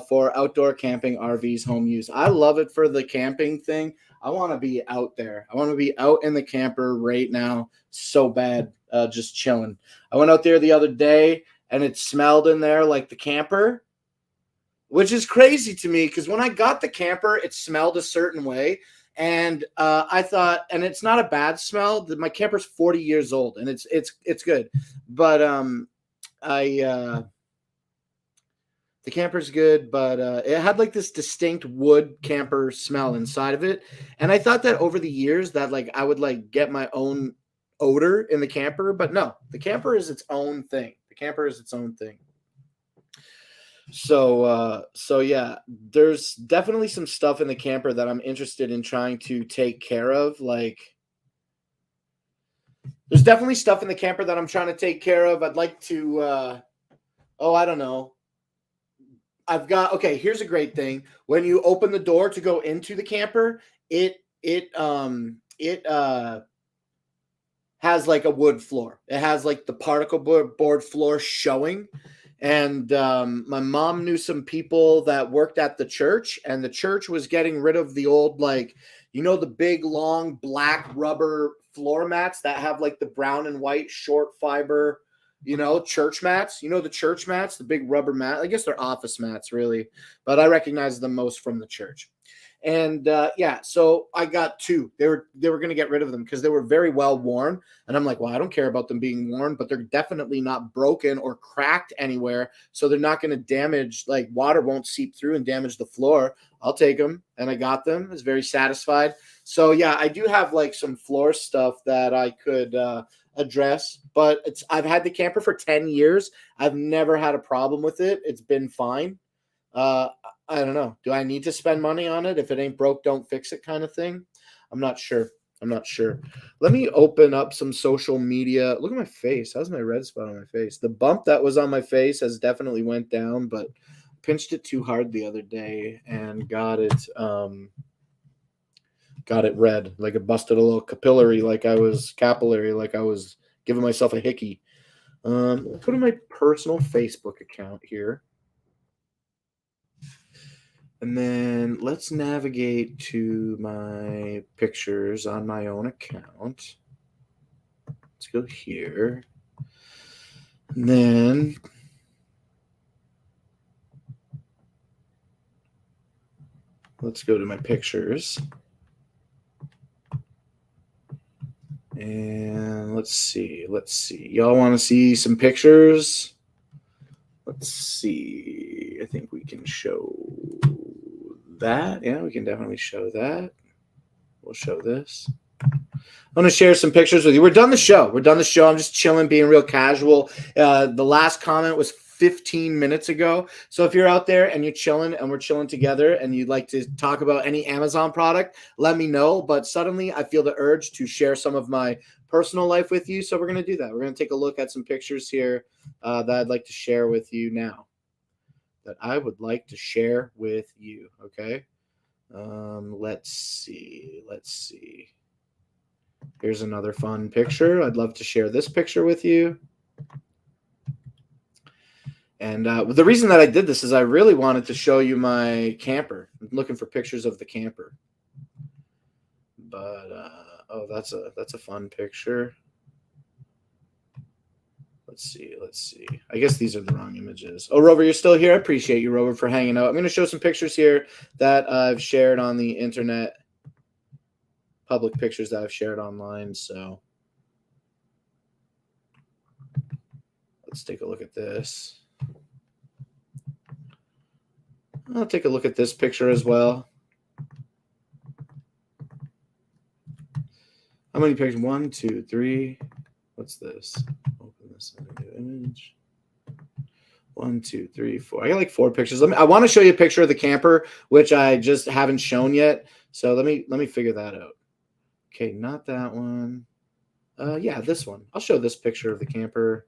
for outdoor camping, RVs, home use. I love it for the camping thing. I want to be out there. I want to be out in the camper right now so bad, just chilling. I went out there the other day and it smelled in there like the camper, which is crazy to me because when I got the camper, it smelled a certain way. And I thought, and it's not a bad smell. My camper's 40 years old and it's good. But the camper's good, but it had like this distinct wood camper smell inside of it. And I thought that over the years that like I would like get my own odor in the camper, but no, the camper is its own thing. The camper is its own thing. So yeah, there's definitely some stuff in the camper that I'm interested in trying to take care of. Like there's definitely stuff in the camper that I'm trying to take care of. I'd like to I don't know. Here's a great thing. When you open the door to go into the camper, it has like a wood floor. It has like the particle board floor showing. And my mom knew some people that worked at the church, and the church was getting rid of the old, like, the big, long, black rubber floor mats that have like the brown and white short fiber, church mats. The church mats, the big rubber mat. I guess they're office mats, really, but I recognize them most from the church. And so I got two. They were going to get rid of them because they were very well worn. And I'm like, well, I don't care about them being worn, but they're definitely not broken or cracked anywhere. So they're not going to damage, like water won't seep through and damage the floor. I'll take them. And I got them. I was very satisfied. So yeah, I do have like some floor stuff that I could address, but I've had the camper for 10 years. I've never had a problem with it. It's been fine. I don't know. Do I need to spend money on it? If it ain't broke, don't fix it kind of thing. I'm not sure. Let me open up some social media. Look at my face. How's my red spot on my face? The bump that was on my face has definitely went down, but pinched it too hard the other day and got it red. Like it busted a little capillary, like I was giving myself a hickey. I'll put in my personal Facebook account here. And then let's navigate to my pictures on my own account. Let's go here. And then let's go to my pictures. And let's see. Y'all want to see some pictures? Let's see. I think we can show that. Yeah, we can definitely show that. We'll show this. I'm going to share some pictures with you. We're done the show. I'm just chilling, being real casual. The last comment was 15 minutes ago. So if you're out there and you're chilling and we're chilling together and you'd like to talk about any Amazon product, let me know. But suddenly I feel the urge to share some of my personal life with you. So we're going to do that. We're going to take a look at some pictures here that I'd like to share with you now. Okay. Let's see. Here's another fun picture. I'd love to share this picture with you. And the reason that I did this is I really wanted to show you my camper. I'm looking for pictures of the camper. But that's a fun picture. Let's see. I guess these are the wrong images. Oh, Rover, you're still here. I appreciate you, Rover, for hanging out. I'm going to show some pictures here that I've shared on the internet, public pictures that I've shared online. So let's take a look at this. I'll take a look at this picture as well. How many pictures? 1, 2, 3. What's this? Open this in a new image. 1, 2, 3, 4. I got like 4 pictures. I want to show you a picture of the camper, which I just haven't shown yet. So let me figure that out. Okay, not that one. Yeah, this one. I'll show this picture of the camper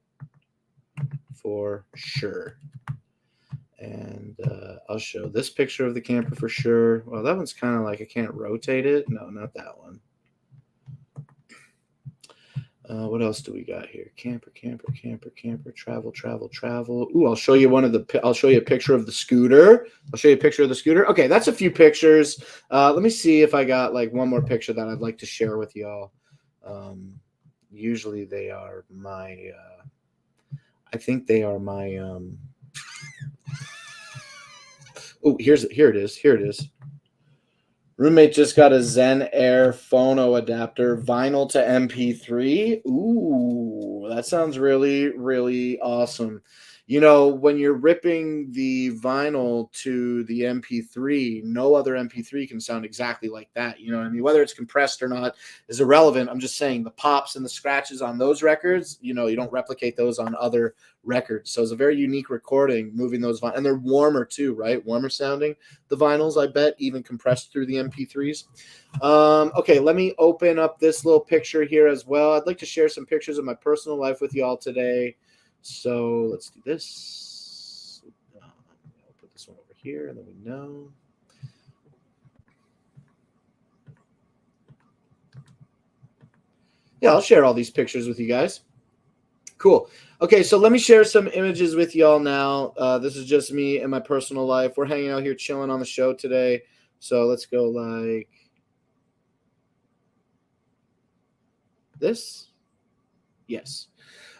for sure. And I'll show this picture of the camper for sure. Well, that one's kind of like I can't rotate it. No, not that one. What else do we got here? Camper, travel, travel, travel. Ooh, I'll show you I'll show you a picture of the scooter. I'll show you a picture of the scooter. Okay, that's a few pictures. Let me see if I got like one more picture that I'd like to share with y'all. Usually they are my, I think they are my, oh, here it is. Roommate just got a Zen Air phono adapter, vinyl to MP3. Ooh, that sounds really, really awesome. You know, when you're ripping the vinyl to the MP3, no other MP3 can sound exactly like that. You know what I mean? Whether it's compressed or not is irrelevant. I'm just saying the pops and the scratches on those records, you know, you don't replicate those on other records. So it's a very unique recording, moving those and they're warmer too, right? Warmer sounding. The vinyls, I bet, even compressed through the MP3s. Okay, let me open up this little picture here as well. I'd like to share some pictures of my personal life with y'all today. So let's do this. I'll put this one over here, and then we know. Yeah, I'll share all these pictures with you guys. Cool. Okay, so let me share some images with y'all now. This is just me and my personal life. We're hanging out here chilling on the show today. So let's go like this. Yes.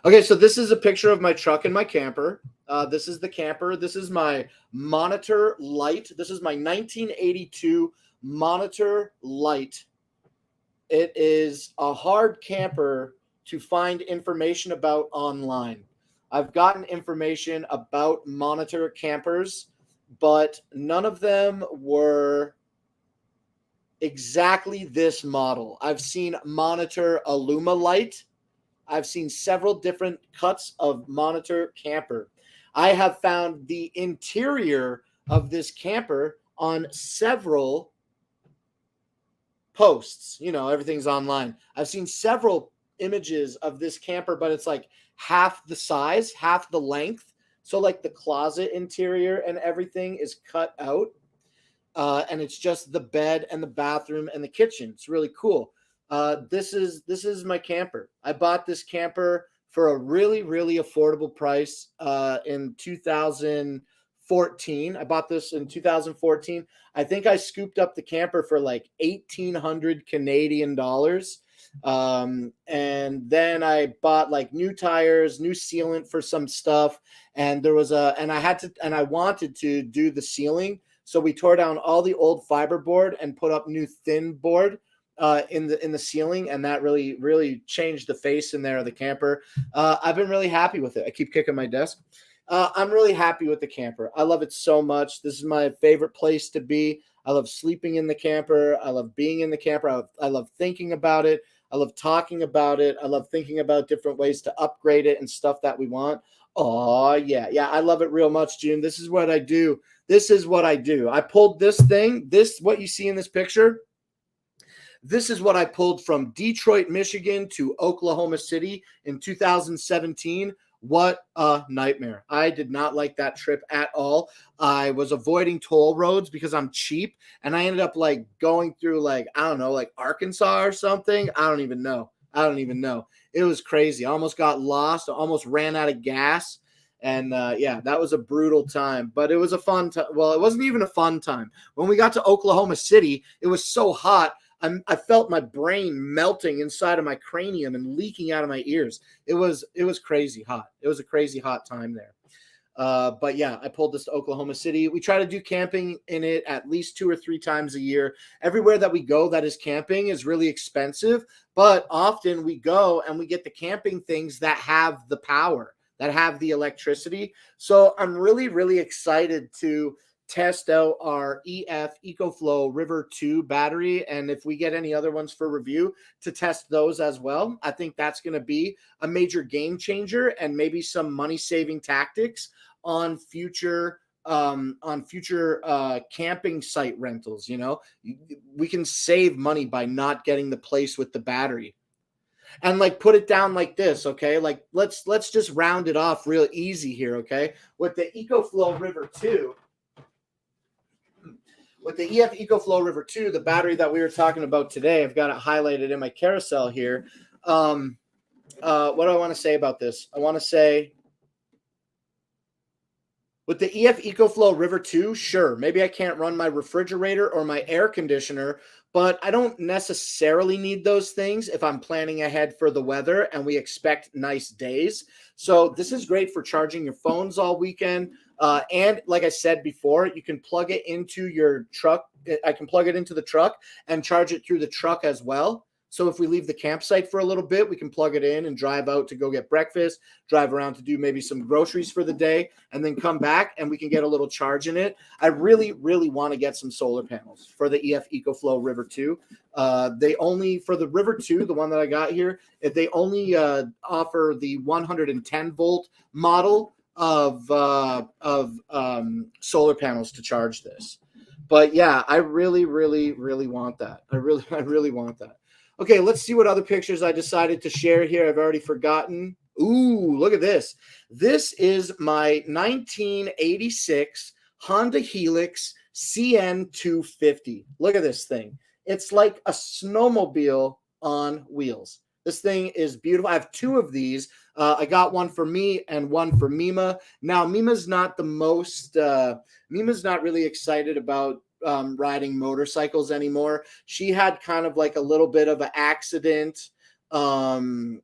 Okay, so this is a picture of my truck and my camper. This is the camper. This is my Monitor Light. This is my 1982 Monitor Light. It is a hard camper to find information about online. I've gotten information about Monitor campers, but none of them were exactly this model. I've seen Monitor Illuma Light. I've seen several different cuts of Monitor camper. I have found the interior of this camper on several posts. You know, everything's online. I've seen several images of this camper, but it's like half the size, half the length. So like the closet interior and everything is cut out. And it's just the bed and the bathroom and the kitchen. It's really cool. This is my camper. I bought this camper for a really, really affordable price in 2014. I bought this in 2014. I think I scooped up the camper for like 1,800 Canadian dollars. And then I bought like new tires, new sealant for some stuff. And I wanted to do the ceiling. So we tore down all the old fiberboard and put up new thin board in the ceiling, and that really changed the face in there of the camper. I've been really happy with it. I keep kicking my desk. I'm really happy with the camper. I love it so much. This is my favorite place to be. I love sleeping in the camper. I love being in the camper. I love thinking about it. I love talking about it. I love thinking about different ways to upgrade it and stuff that we want. Oh, yeah. I love it real much, June. This is what I do. I pulled this thing, what you see in this picture. This is what I pulled from Detroit, Michigan to Oklahoma City in 2017. What a nightmare. I did not like that trip at all. I was avoiding toll roads because I'm cheap, and I ended up like going through like, I don't know, like Arkansas or something. I don't even know. It was crazy. I almost got lost. I almost ran out of gas. And that was a brutal time, but it was a fun time. Well, it wasn't even a fun time. When we got to Oklahoma City, it was so hot. I felt my brain melting inside of my cranium and leaking out of my ears. It was crazy hot. It was a crazy hot time there. But yeah, I pulled this to Oklahoma City. We try to do camping in it at least 2 or 3 times a year. Everywhere that we go that is camping is really expensive, but often we go and we get the camping things that have the power, that have the electricity. So I'm really, really excited to test out our EcoFlow River 2 battery. And if we get any other ones for review, to test those as well. I think that's going to be a major game changer and maybe some money saving tactics on future camping site rentals. You know, we can save money by not getting the place with the battery. and like put it down like this, okay? Like let's just round it off real easy here, okay? With the EcoFlow River 2, with the EcoFlow River 2, the battery that we were talking about today, I've got it highlighted in my carousel here. What do I want to say about this? I want to say with the EcoFlow River 2, sure, maybe I can't run my refrigerator or my air conditioner, but I don't necessarily need those things if I'm planning ahead for the weather and we expect nice days. So this is great for charging your phones all weekend. And like I said before, you can plug it into your truck. I can plug it into the truck and charge it through the truck as well. So if we leave the campsite for a little bit, we can plug it in and drive out to go get breakfast, drive around to do maybe some groceries for the day, and then come back and we can get a little charge in it. I really, really want to get some solar panels for the EcoFlow River 2. They only, for the River 2, the one that I got here, they only offer the 110 volt model of solar panels to charge this. But yeah, I really, really, really want that. I really want that. Okay, let's see what other pictures I decided to share here. I've already forgotten. Ooh, look at this. This is my 1986 Honda Helix CN250. Look at this thing. It's like a snowmobile on wheels. This thing is beautiful. I have two of these. I got one for me and one for Mima. Now, Mima's not really excited about riding motorcycles anymore. She had kind of like a little bit of an accident while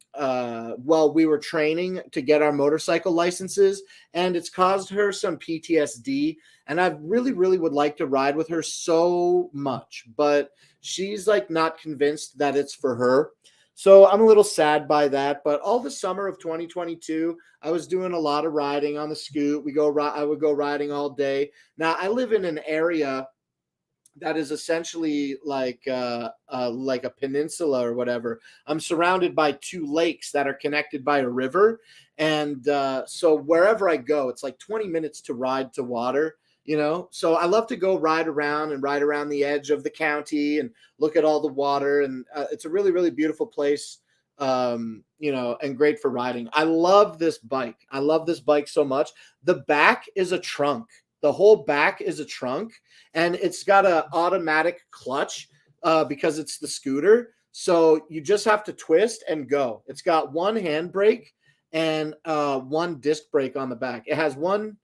we were training to get our motorcycle licenses, and it's caused her some PTSD, and I really would like to ride with her so much, but she's like not convinced that it's for her. So I'm a little sad by that, but all the summer of 2022, I was doing a lot of riding on the scoot. I would go riding all day. Now I live in an area that is essentially like a peninsula or whatever. I'm surrounded by two lakes that are connected by a river. And so wherever I go, it's like 20 minutes to ride to water, you know? So I love to go ride around the edge of the county and look at all the water. And it's a really, really beautiful place, you know, and great for riding. I love this bike. I love this bike so much. The back is a trunk. The whole back is a trunk, and it's got an automatic clutch because it's the scooter. So you just have to twist and go. It's got one handbrake and one disc brake on the back. It has one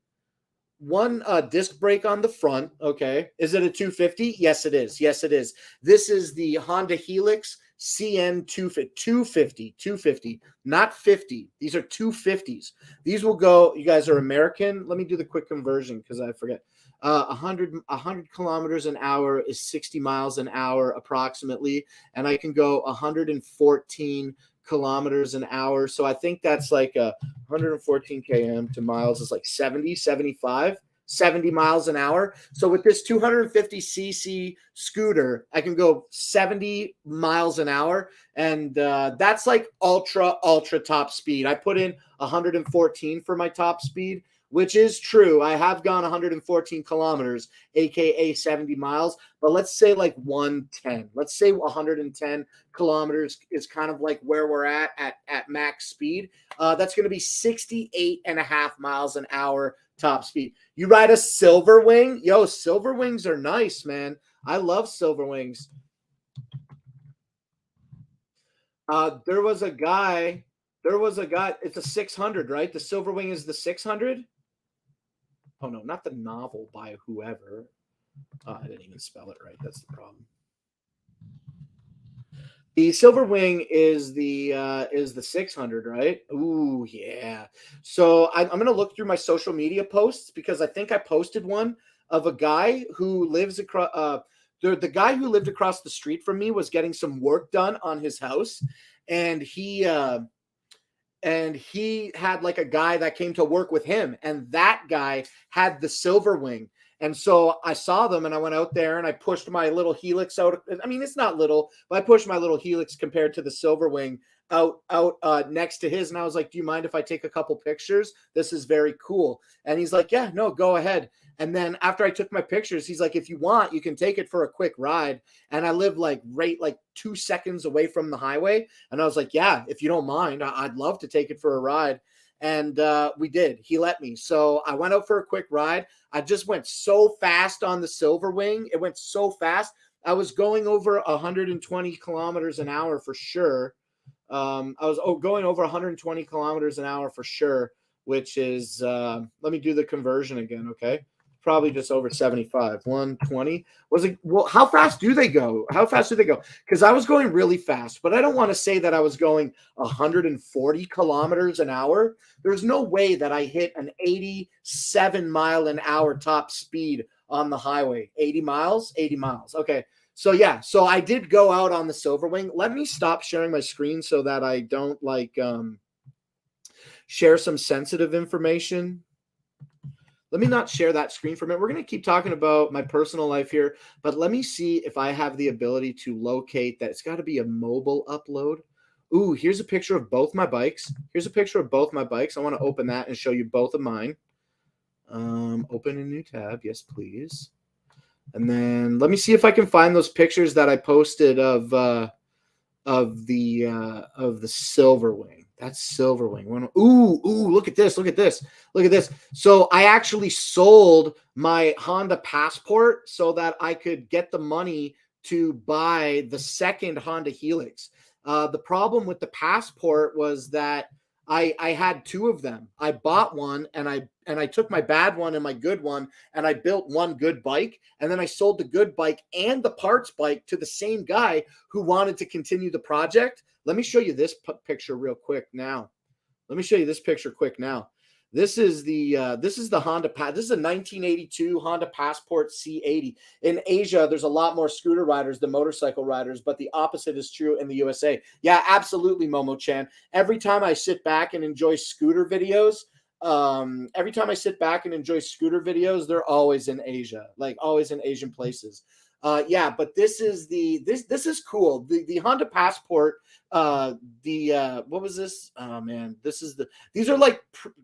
disc brake on the front. Okay. Is it a 250? Yes, it is. Yes, it is. This is the Honda Helix CN 250, not 50. These are 250s. These will go, you guys are American. Let me do the quick conversion because I forget. 100 kilometers an hour is 60 miles an hour approximately. And I can go 114 kilometers an hour. So I think that's like 114 km to miles is like 70 miles an hour. So with this 250cc scooter, I can go 70 miles an hour. And that's like ultra top speed. I put in 114 for my top speed, which is true. I have gone 114 kilometers, aka 70 miles, but let's say like 110. Let's say 110 kilometers is kind of like where we're at max speed. That's going to be 68 and a half miles an hour top speed. You ride a Silver Wing? Yo, Silver Wings are nice, man. I love Silver Wings. There was a guy. It's a 600, right? The Silver Wing is the 600. Oh no, not the novel by whoever. I didn't even spell it right. That's the problem. The Silver Wing is the 600, right? Ooh, yeah. So I'm going to look through my social media posts because I think I posted one of a guy who lives across. The guy who lived across the street from me was getting some work done on his house, and he had like a guy that came to work with him, and that guy had the Silver Wing. And so I saw them and I went out there and I pushed my little Helix out. I mean, it's not little, but I pushed my little Helix compared to the Silver Wing out next to his, and I was like, do you mind if I take a couple pictures? This is very cool. And he's like, yeah, no, go ahead. And then after I took my pictures, he's like, if you want, you can take it for a quick ride. And I live like right like 2 seconds away from the highway. And I was like, yeah, if you don't mind, I'd love to take it for a ride. And we did. He let me. So I went out for a quick ride. I just went so fast on the Silver Wing. It went so fast. I was going over 120 kilometers an hour for sure. I was going over 120 kilometers an hour for sure, which is, let me do the conversion again, okay? Probably just over 75. 120. Was it, well, how fast do they go? How fast do they go? Because I was going really fast, but I don't want to say that I was going 140 kilometers an hour. There's no way that I hit an 87 mile an hour top speed on the highway. 80 miles? 80 miles. Okay. So yeah, so I did go out on the Silver Wing. Let me stop sharing my screen so that I don't like share some sensitive information. Let me not share that screen for a minute. We're going to keep talking about my personal life here, but let me see if I have the ability to locate that. It's got to be a mobile upload. Ooh, here's a picture of both my bikes. Here's a picture of both my bikes. I want to open that and show you both of mine. Open a new tab. Yes, please. And then let me see if I can find those pictures that I posted of the Silver Wing. That's Silver Wing. Ooh, look at this. Look at this. Look at this. So I actually sold my Honda Passport so that I could get the money to buy the second Honda Helix. The problem with the Passport was that I had two of them. I bought one and I took my bad one and my good one and I built one good bike, and then I sold the good bike and the parts bike to the same guy who wanted to continue the project. Let me show you this picture real quick now. Let me show you this picture quick now. This is the Honda. This is a 1982 Honda Passport C80. In Asia, there's a lot more scooter riders than motorcycle riders, but the opposite is true in the USA. Yeah, absolutely, Momo-chan. Every time I sit back and enjoy scooter videos, they're always in Asia, like always in Asian places. Yeah, but this is is cool. The Honda Passport. What was this? Oh man, these are like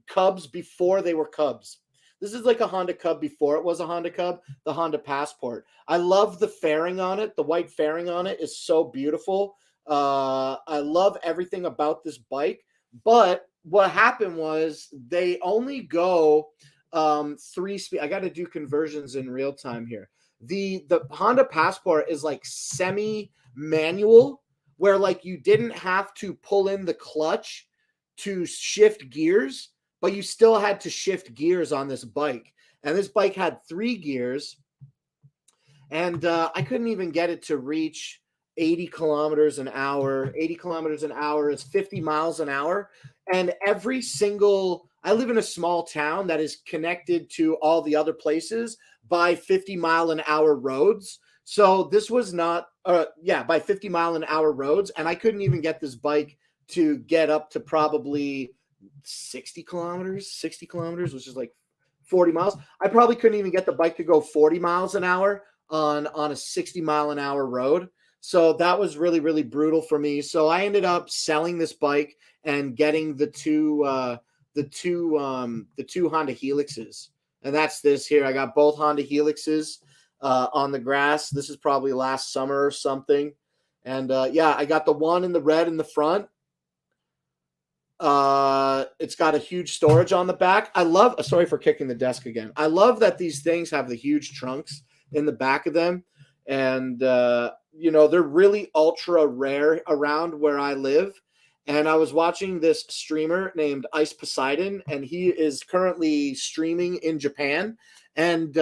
Cubs before they were Cubs. This is like a Honda Cub before it was a Honda Cub, the Honda Passport. I love the fairing on it. The white fairing on it is so beautiful. I love everything about this bike. But what happened was they only go 3 speed. I got to do conversions in real time here. The Honda Passport is like semi-manual, where like you didn't have to pull in the clutch to shift gears, but you still had to shift gears on this bike. And this bike had 3 gears, and I couldn't even get it to reach 80 kilometers an hour. 80 kilometers an hour is 50 miles an hour. And I live in a small town that is connected to all the other places by 50 mile an hour roads. So this was not, by 50 mile an hour roads. And I couldn't even get this bike to get up to probably 60 kilometers, which is like 40 miles. I probably couldn't even get the bike to go 40 miles an hour on a 60 mile an hour road. So that was really, really brutal for me. So I ended up selling this bike and getting the two Honda Helixes. And that's this here. I got both Honda Helixes on the grass. This is probably last summer or something. And I got the one in the red in the front. It's got a huge storage on the back. Sorry for kicking the desk again. I love that these things have the huge trunks in the back of them. And, they're really ultra rare around where I live. And I was watching this streamer named Ice Poseidon, and he is currently streaming in Japan. And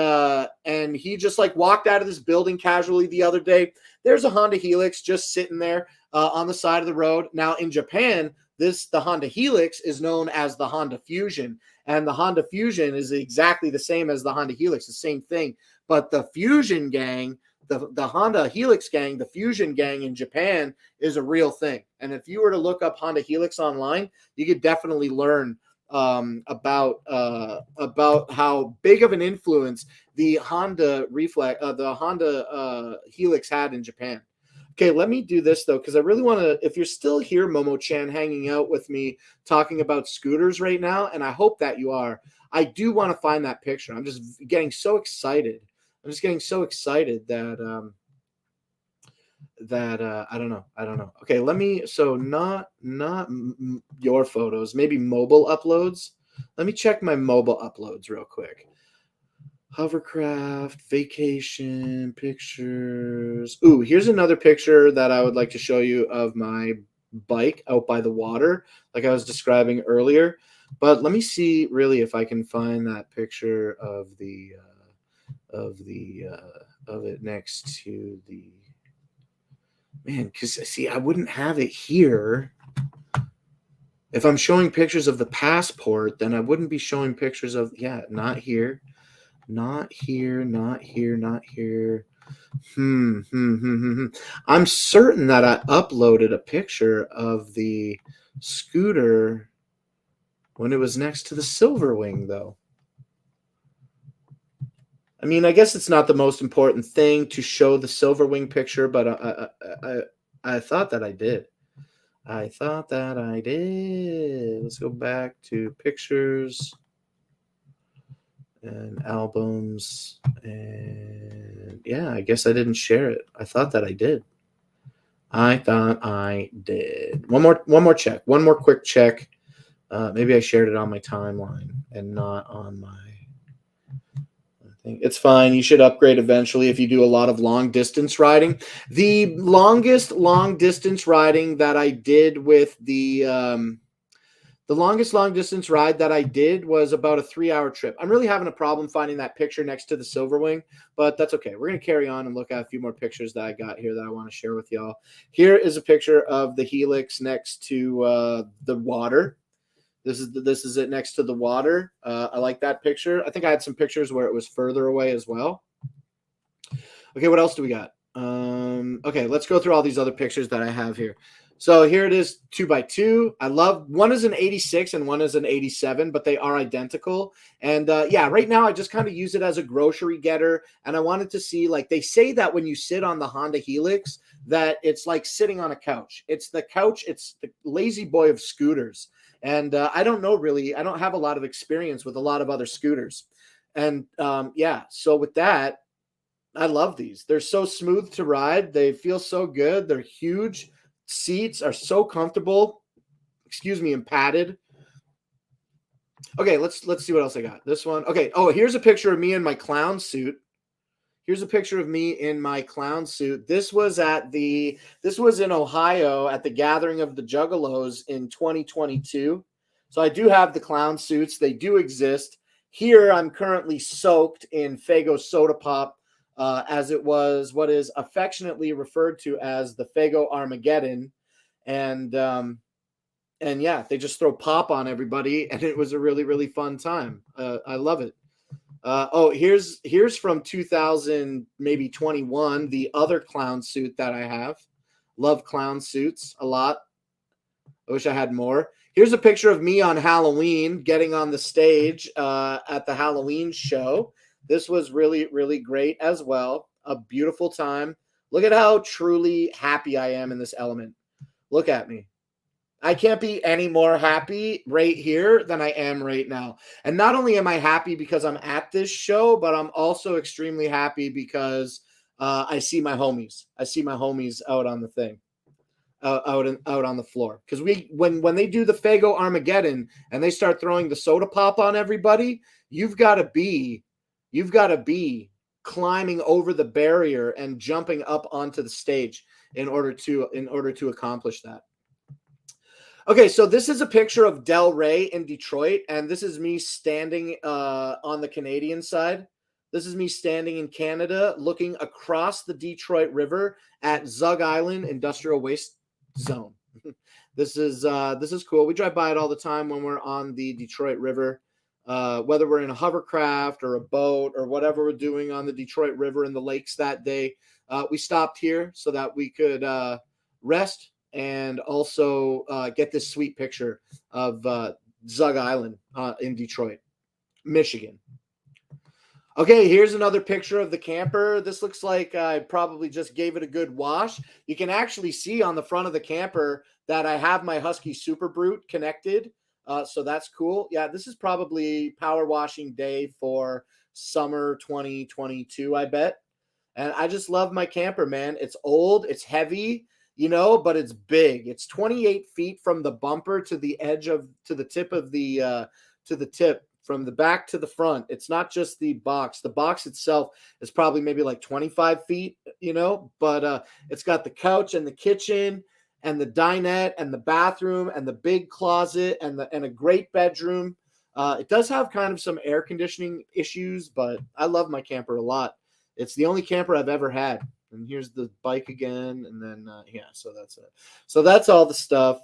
he just like walked out of this building casually the other day. There's a Honda Helix just sitting there on the side of the road. Now in Japan, the Honda Helix is known as the Honda Fusion, and the Honda Fusion is exactly the same as the Honda Helix, the same thing. But the Fusion gang, the Honda Helix gang, the Fusion gang in Japan is a real thing. And if you were to look up Honda Helix online, you could definitely learn about how big of an influence the Honda Helix had in Japan. Okay, let me do this though, because I really want to. If you're still here, Momo-chan, hanging out with me, talking about scooters right now, and I hope that you are. I do want to find that picture. I'm just getting so excited. I'm just getting so excited that I don't know. I don't know. Okay, let me. So not your photos, maybe mobile uploads. Let me check my mobile uploads real quick. Hovercraft, vacation, pictures. Ooh, here's another picture that I would like to show you of my bike out by the water, like I was describing earlier. But let me see really if I can find that picture of of it next to the man. Because see, I wouldn't have it here. If I'm showing pictures of the passport, then I wouldn't be showing pictures of not here. Not here, not here, not here. I'm certain that I uploaded a picture of the scooter when it was next to the Silver Wing, though. I mean, I guess it's not the most important thing to show the Silver Wing picture, but I thought that I did. I thought that I did. Let's go back to pictures and albums, and yeah, I guess I didn't share it. I thought that I did. One more check. One more quick check. Maybe I shared it on my timeline and not on my thing. It's fine. You should upgrade eventually if you do a lot of long distance riding. The longest long distance riding that I did with the longest long distance ride that I did was about a 3-hour trip. I'm really having a problem finding that picture next to the Silver Wing, but that's okay. We're going to carry on and look at a few more pictures that I got here that I want to share with y'all. Here is a picture of the Helix next to the water. This is it next to the water. I like that picture. I think I had some pictures where it was further away as well. Okay, what else do we got? Okay, let's go through all these other pictures that I have here. So here it is, 2x2. I love, one is an 86 and one is an 87, but they are identical. And yeah, right now I just kind of use it as a grocery getter. And I wanted to see, like, they say that when you sit on the Honda Helix, that it's like sitting on a couch. It's the couch. It's the lazy boy of scooters. And I don't know really. I don't have a lot of experience with a lot of other scooters. And yeah, so with that, I love these. They're so smooth to ride. They feel so good. They're huge. Seats are so comfortable. Excuse me, and padded. Okay, let's see what else I got. This one. Okay. Oh, here's a picture of me in my clown suit. Here's a picture of me in my clown suit. This was in Ohio at the Gathering of the Juggalos in 2022. So I do have the clown suits. They do exist. Here I'm currently soaked in Faygo soda pop, as it was what is affectionately referred to as the Faygo Armageddon. And yeah, they just throw pop on everybody, and it was a really, really fun time. I love it. Oh, here's from 2000, maybe 21, the other clown suit that I have. Love clown suits a lot. I wish I had more. Here's a picture of me on Halloween getting on the stage at the Halloween show. This was really, really great as well. A beautiful time. Look at how truly happy I am in this element. Look at me. I can't be any more happy right here than I am right now. And not only am I happy because I'm at this show, but I'm also extremely happy because I see my homies. I see my homies out on the thing, out on the floor. Because when they do the Faygo Armageddon and they start throwing the soda pop on everybody, you've got to be climbing over the barrier and jumping up onto the stage in order to accomplish that. Okay, so this is a picture of Del Rey in Detroit, and this is me standing on the Canadian side. This is me standing in Canada, looking across the Detroit River at Zug Island Industrial Waste Zone. This is cool. We drive by it all the time when we're on the Detroit River, whether we're in a hovercraft or a boat or whatever we're doing on the Detroit River and the lakes that day. We stopped here so that we could rest and also get this sweet picture of Zug Island in Detroit, Michigan. Okay, here's another picture of the camper. This looks like I probably just gave it a good wash. You can actually see on the front of the camper that I have my Husky Super Brute connected. So that's cool. Yeah, this is probably power washing day for summer 2022, I bet. And I just love my camper, man. It's old, it's heavy, but it's big. It's 28 feet from the bumper to the edge of to the tip of the to the tip from the back to the front. It's not just the box. The box itself is probably maybe like 25 feet, but it's got the couch and the kitchen and the dinette and the bathroom and the big closet and a great bedroom. It does have kind of some air conditioning issues, but I love my camper a lot. It's the only camper I've ever had. And here's the bike again, and then so that's it. So that's all the stuff.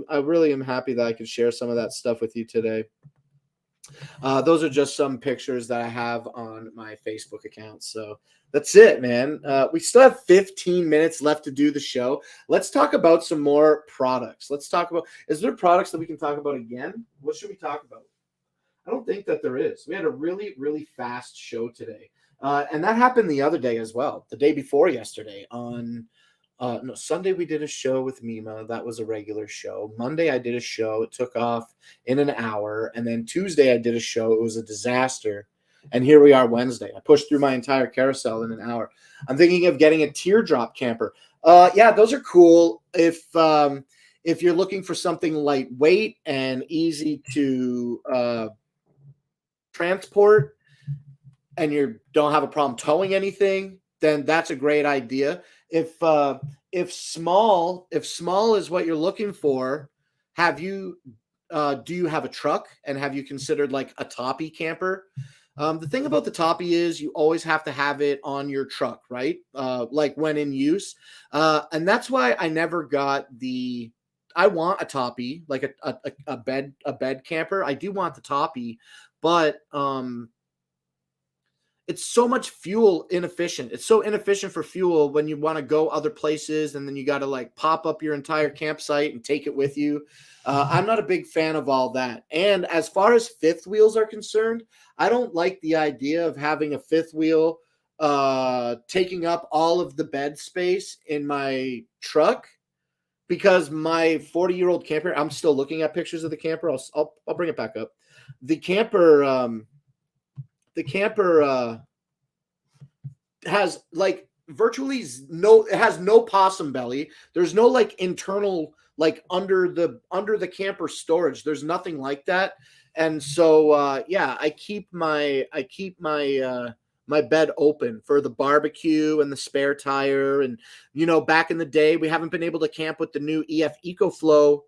I really am happy that I could share some of that stuff with you today. Those are just some pictures that I have on my Facebook account. So that's it, man. We still have 15 minutes left to do the show. Let's talk about some more products. Is there products that we can talk about again? What should we talk about? I don't think that there is. We had a really, really fast show today. And that happened the other day as well, the day before yesterday. On Sunday we did a show with Mima. That was a regular show. Monday I did a show. It took off in an hour. And then Tuesday I did a show. It was a disaster. And here we are Wednesday. I pushed through my entire carousel in an hour. I'm thinking of getting a teardrop camper. Yeah, those are cool. If you're looking for something lightweight and easy to transport, and you don't have a problem towing anything, then that's a great idea. If small is what you're looking for, do you have a truck, and have you considered like a toppy camper? The thing about the toppy is you always have to have it on your truck, right? Like when in use. And that's why I never got I want a toppy, like a bed camper. I do want the toppy, but it's so much fuel inefficient. It's so inefficient for fuel when you want to go other places, and then you got to like pop up your entire campsite and take it with you. I'm not a big fan of all that. And as far as fifth wheels are concerned, I don't like the idea of having a fifth wheel taking up all of the bed space in my truck, because my 40-year-old camper, I'm still looking at pictures of the camper. I'll bring it back up. The camper has like virtually it has no possum belly. There's no like internal, like under the camper storage. There's nothing like that. And so I keep my my bed open for the barbecue and the spare tire. And back in the day, we haven't been able to camp with the new EF EcoFlow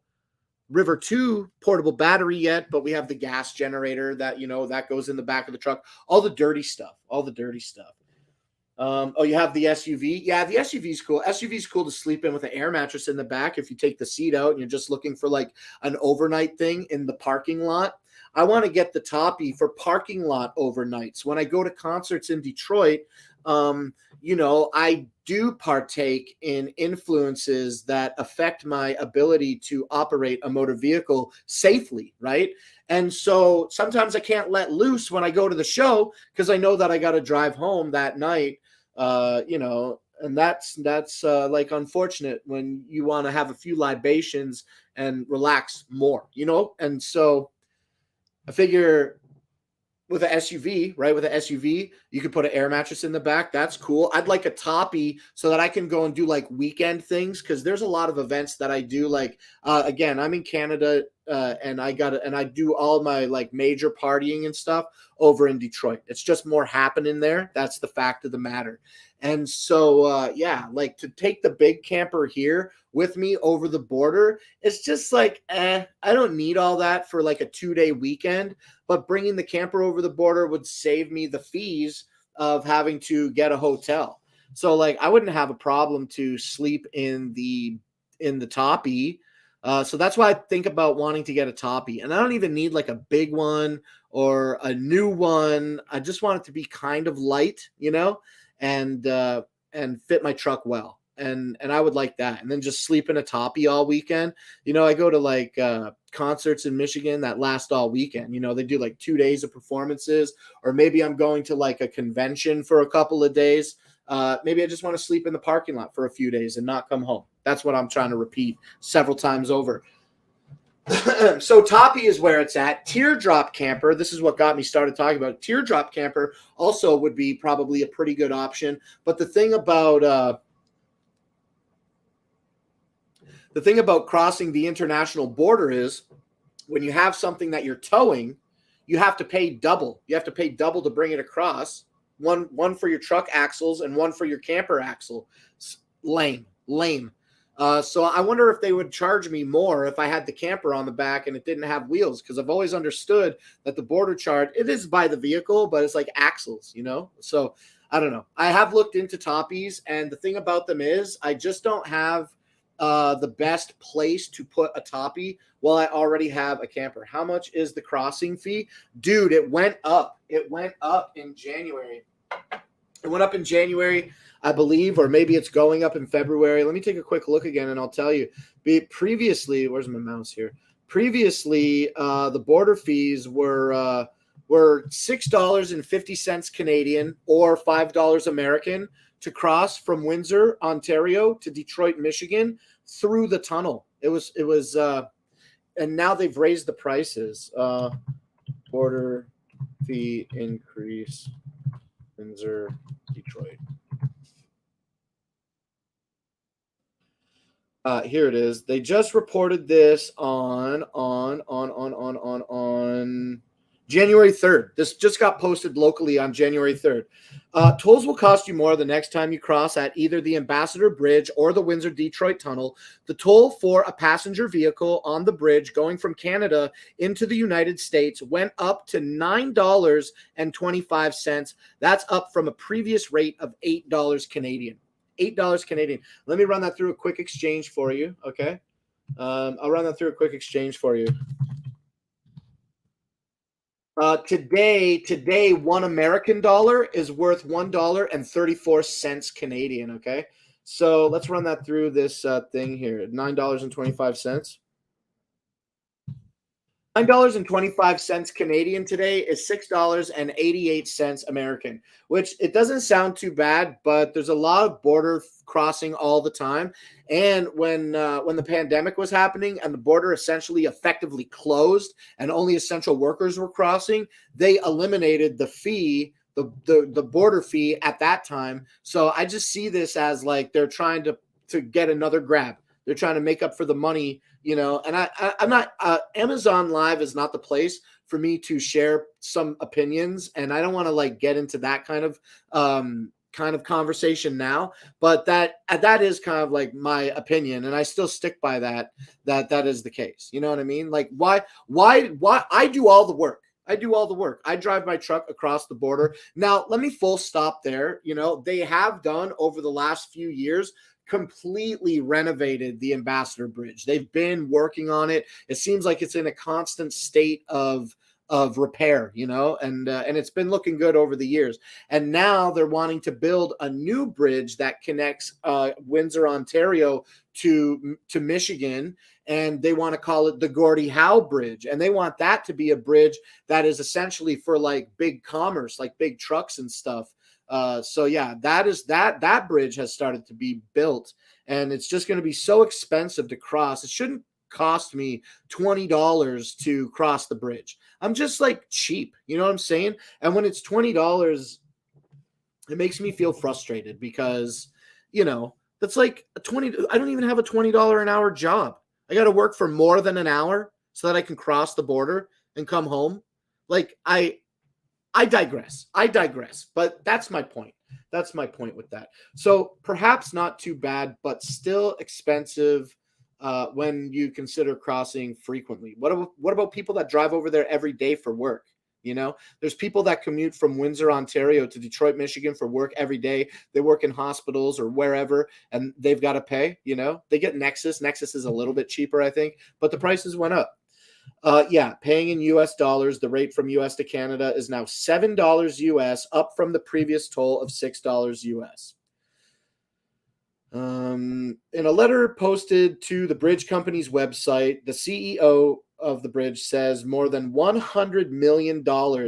River 2 portable battery yet, but we have the gas generator that that goes in the back of the truck. All the dirty stuff. You have the SUV. Yeah, the SUV is cool. SUV is cool to sleep in with an air mattress in the back if you take the seat out and you're just looking for like an overnight thing in the parking lot. I want to get the toppy for parking lot overnights. When I go to concerts in Detroit, I do partake in influences that affect my ability to operate a motor vehicle safely, right? And so sometimes I can't let loose when I go to the show because I know that I got to drive home that night, and that's like unfortunate when you want to have a few libations and relax more, and so I figure with an SUV, right? With an SUV, you could put an air mattress in the back. That's cool. I'd like a toppy so that I can go and do like weekend things, because there's a lot of events that I do. Like again, I'm in Canada, and I do all my like major partying and stuff over in Detroit. It's just more happening there. That's the fact of the matter. And so like to take the big camper here with me over the border, it's just like I don't need all that for like a 2-day weekend. But bringing the camper over the border would save me the fees of having to get a hotel. So like I wouldn't have a problem to sleep in the toppy. So that's why I think about wanting to get a toppy. And I don't even need like a big one or a new one. I just want it to be kind of light, and fit my truck well. and I would like that. And then just sleep in a toppy all weekend. I go to like concerts in Michigan that last all weekend. They do like 2 days of performances, or maybe I'm going to like a convention for a couple of days. Maybe I just want to sleep in the parking lot for a few days and not come home. That's what I'm trying to repeat several times over. So Toppy is where it's at. Teardrop camper, this is what got me started talking about it. Teardrop camper also would be probably a pretty good option. But the thing about crossing the international border is when you have something that you're towing, you have to pay double. You have to pay double to bring it across. One for your truck axles and one for your camper axle. Lame. So I wonder if they would charge me more if I had the camper on the back and it didn't have wheels, because I've always understood that the border charge, it is by the vehicle, but it's like axles, So I don't know. I have looked into Toppies, and the thing about them is I just don't have the best place to put a Toppy while I already have a camper. How much is the crossing fee? Dude, it went up. It went up in January. I believe, or maybe it's going up in February. Let me take a quick look again, and I'll tell you. Previously, where's my mouse here? Previously, the border fees were $6.50 Canadian or $5 American to cross from Windsor, Ontario, to Detroit, Michigan, through the tunnel. It was, and now they've raised the prices. Border fee increase, Windsor, Detroit. Here it is. They just reported this on January 3rd. This just got posted locally on January 3rd. Tolls will cost you more the next time you cross at either the Ambassador Bridge or the Windsor-Detroit Tunnel. The toll for a passenger vehicle on the bridge going from Canada into the United States went up to $9.25. That's up from a previous rate of $8 Canadian. $8 Canadian. Let me run that through a quick exchange for you. Okay. I'll run that through a quick exchange for you. Today, $1 American dollar is worth $1.34 Canadian. Okay. So let's run that through this thing here. $9.25. $9.25 Canadian today is $6.88 American, which it doesn't sound too bad, but there's a lot of border crossing all the time. And when the pandemic was happening and the border essentially effectively closed and only essential workers were crossing, they eliminated the fee, the border fee at that time. So I just see this as like they're trying to get another grab. They're trying to make up for the money, and I'm not, Amazon Live is not the place for me to share some opinions. And I don't want to like get into that kind of conversation now, but that is kind of like my opinion. And I still stick by that is the case. You know what I mean? Like why I do all the work. I drive my truck across the border. Now, let me full stop there. They have done over the last few years completely renovated the Ambassador Bridge. They've been working on it. It seems like it's in a constant state of repair, and it's been looking good over the years. And now they're wanting to build a new bridge that connects Windsor, Ontario to Michigan, and they want to call it the Gordie Howe Bridge. And they want that to be a bridge that is essentially for like big commerce, like big trucks and stuff. So yeah, that bridge has started to be built, and it's just going to be so expensive to cross. It shouldn't cost me $20 to cross the bridge. I'm just like cheap, you know what I'm saying? And when it's $20, it makes me feel frustrated because, that's like I don't even have a $20 an hour job. I got to work for more than an hour so that I can cross the border and come home. Like I digress, but that's my point. That's my point with that. So perhaps not too bad, but still expensive when you consider crossing frequently. What about people that drive over there every day for work? There's people that commute from Windsor, Ontario to Detroit, Michigan for work every day. They work in hospitals or wherever, and they've got to pay, they get Nexus. Nexus is a little bit cheaper, I think, but the prices went up. Paying in US dollars, the rate from US to Canada is now $7 US, up from the previous toll of $6 US. In a letter posted to the bridge company's website, the CEO of the bridge says more than $100 million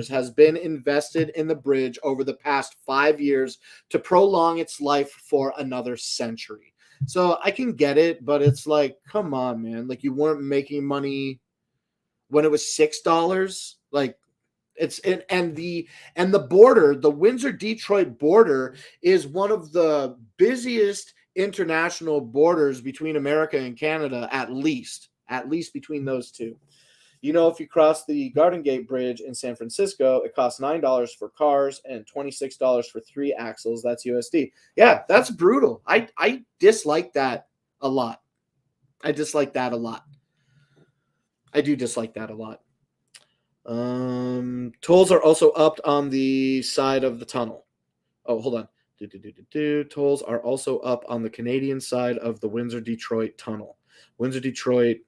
has been invested in the bridge over the past 5 years to prolong its life for another century. So I can get it, but it's like, come on, man. Like, you weren't making money when it was $6. Like, and the border, the Windsor Detroit border, is one of the busiest international borders between America and Canada, at least between those two. You know, if you cross the Garden Gate Bridge in San Francisco, it costs $9 for cars and $26 for 3 axles. That's USD. Yeah, that's brutal. I dislike that a lot. I dislike that a lot. I do dislike that a lot. Tolls are also upped on the side of the tunnel. Oh, hold on. Tolls are also up on the Canadian side of the Windsor-Detroit tunnel. Windsor-Detroit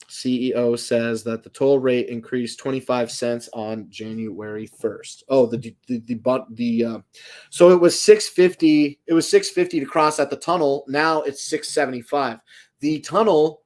CEO says that the toll rate increased 25 cents on January 1st. Oh, so it was 650. It was 650 to cross at the tunnel. Now it's 675. The tunnel,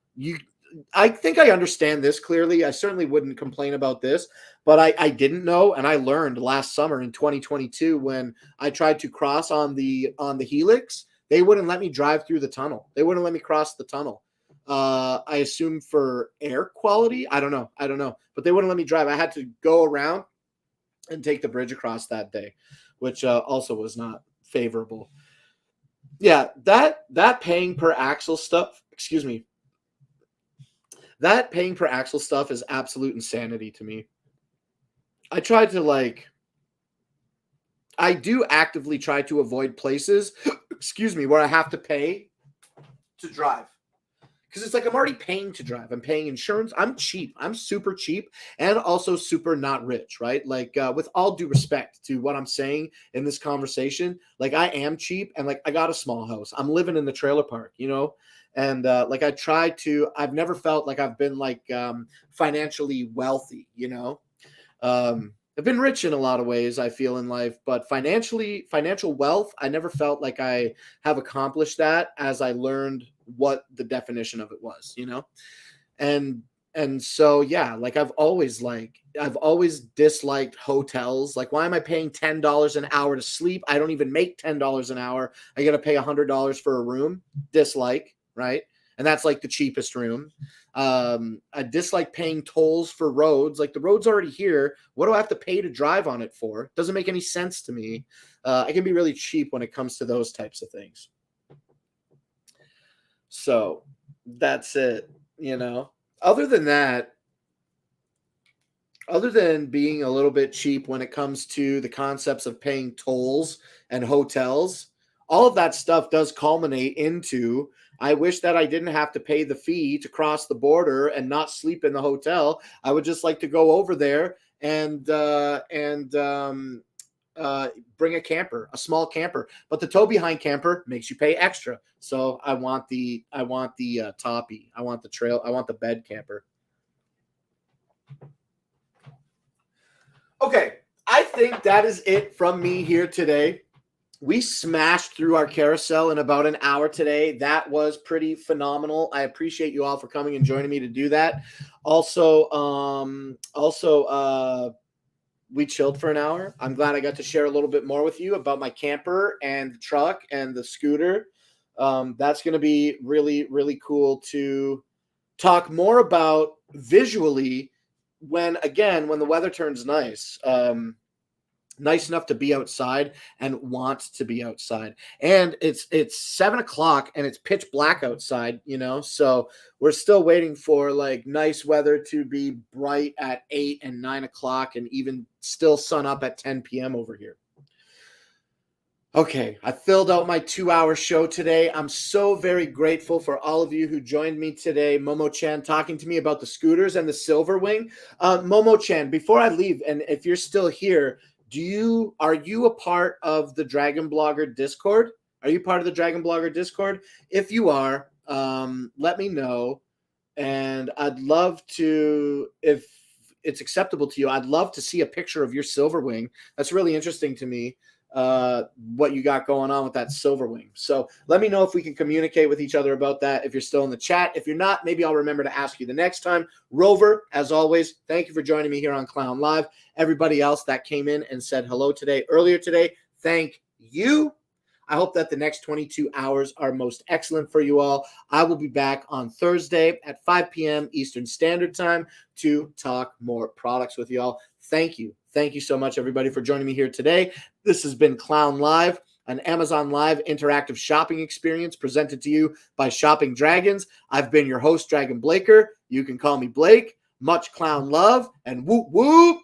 I think I understand this clearly. I certainly wouldn't complain about this, but I didn't know, and I learned last summer in 2022 when I tried to cross on the Helix. They wouldn't let me drive through the tunnel. They wouldn't let me cross the tunnel. I assume for air quality. I don't know, but they wouldn't let me drive. I had to go around and take the bridge across that day, which also was not favorable. Yeah, that paying per axle stuff. Excuse me. That paying per axle stuff is absolute insanity to me. I do actively try to avoid places, excuse me, where I have to pay to drive. Because it's like I'm already paying to drive. I'm paying insurance. I'm cheap. I'm super cheap and also super not rich, right? Like, with all due respect to what I'm saying in this conversation, like, I am cheap and like I got a small house. I'm living in the trailer park, you know? And like I've never felt like I've been like financially wealthy, you know? I've been rich in a lot of ways, I feel, in life, but financial wealth, I never felt like I have accomplished that as I learned what the definition of it was, you know? And so, yeah, like I've always disliked hotels. Like, why am I paying $10 an hour to sleep? I don't even make $10 an hour. I got to pay $100 for a room. Dislike, right? And that's like the cheapest room. I dislike paying tolls for roads. Like, the road's already here. What do I have to pay to drive on it for? Doesn't make any sense to me. I can be really cheap when it comes to those types of things. So that's it, you know. Other than that, other than being a little bit cheap when it comes to the concepts of paying tolls and hotels, all of that stuff does culminate into, I wish that I didn't have to pay the fee to cross the border and not sleep in the hotel. I would just like to go over there and bring a camper, a small camper. But the tow behind camper makes you pay extra. So I want the toppy. I want the bed camper. Okay, I think that is it from me here today. We smashed through our carousel in about an hour today. That was pretty phenomenal. I appreciate you all for coming and joining me to do that. Also, we chilled for an hour. I'm glad I got to share a little bit more with you about my camper and the truck and the scooter. That's going to be really, really cool to talk more about visually when the weather turns nice. Nice enough to be outside and want to be outside. And it's 7:00 and it's pitch black outside, you know, so we're still waiting for like nice weather to be bright at 8 and 9 o'clock and even still sun up at 10 p.m. over here. Okay, I filled out my 2-hour show today. I'm so very grateful for all of you who joined me today. Momo-chan talking to me about the scooters and the Silverwing. Momo-chan, before I leave, and if you're still here, are you a part of the Dragon Blogger Discord? Are you part of the Dragon Blogger Discord? If you are, let me know. And I'd love to, if it's acceptable to you, I'd love to see a picture of your silver wing. That's really interesting to me, what you got going on with that silver wing. So let me know if we can communicate with each other about that. If you're still in the chat, if you're not, maybe I'll remember to ask you the next time. Rover, as always, thank you for joining me here on Clown Live. Everybody else that came in and said hello earlier today, thank you. I hope that the next 22 hours are most excellent for you all. I will be back on Thursday at 5 p.m. Eastern Standard Time to talk more products with you all. Thank you. Thank you so much, everybody, for joining me here today. This has been Clown Live, an Amazon Live interactive shopping experience presented to you by Shopping Dragons. I've been your host, Dragon Blaker. You can call me Blake. Much clown love and whoop whoop.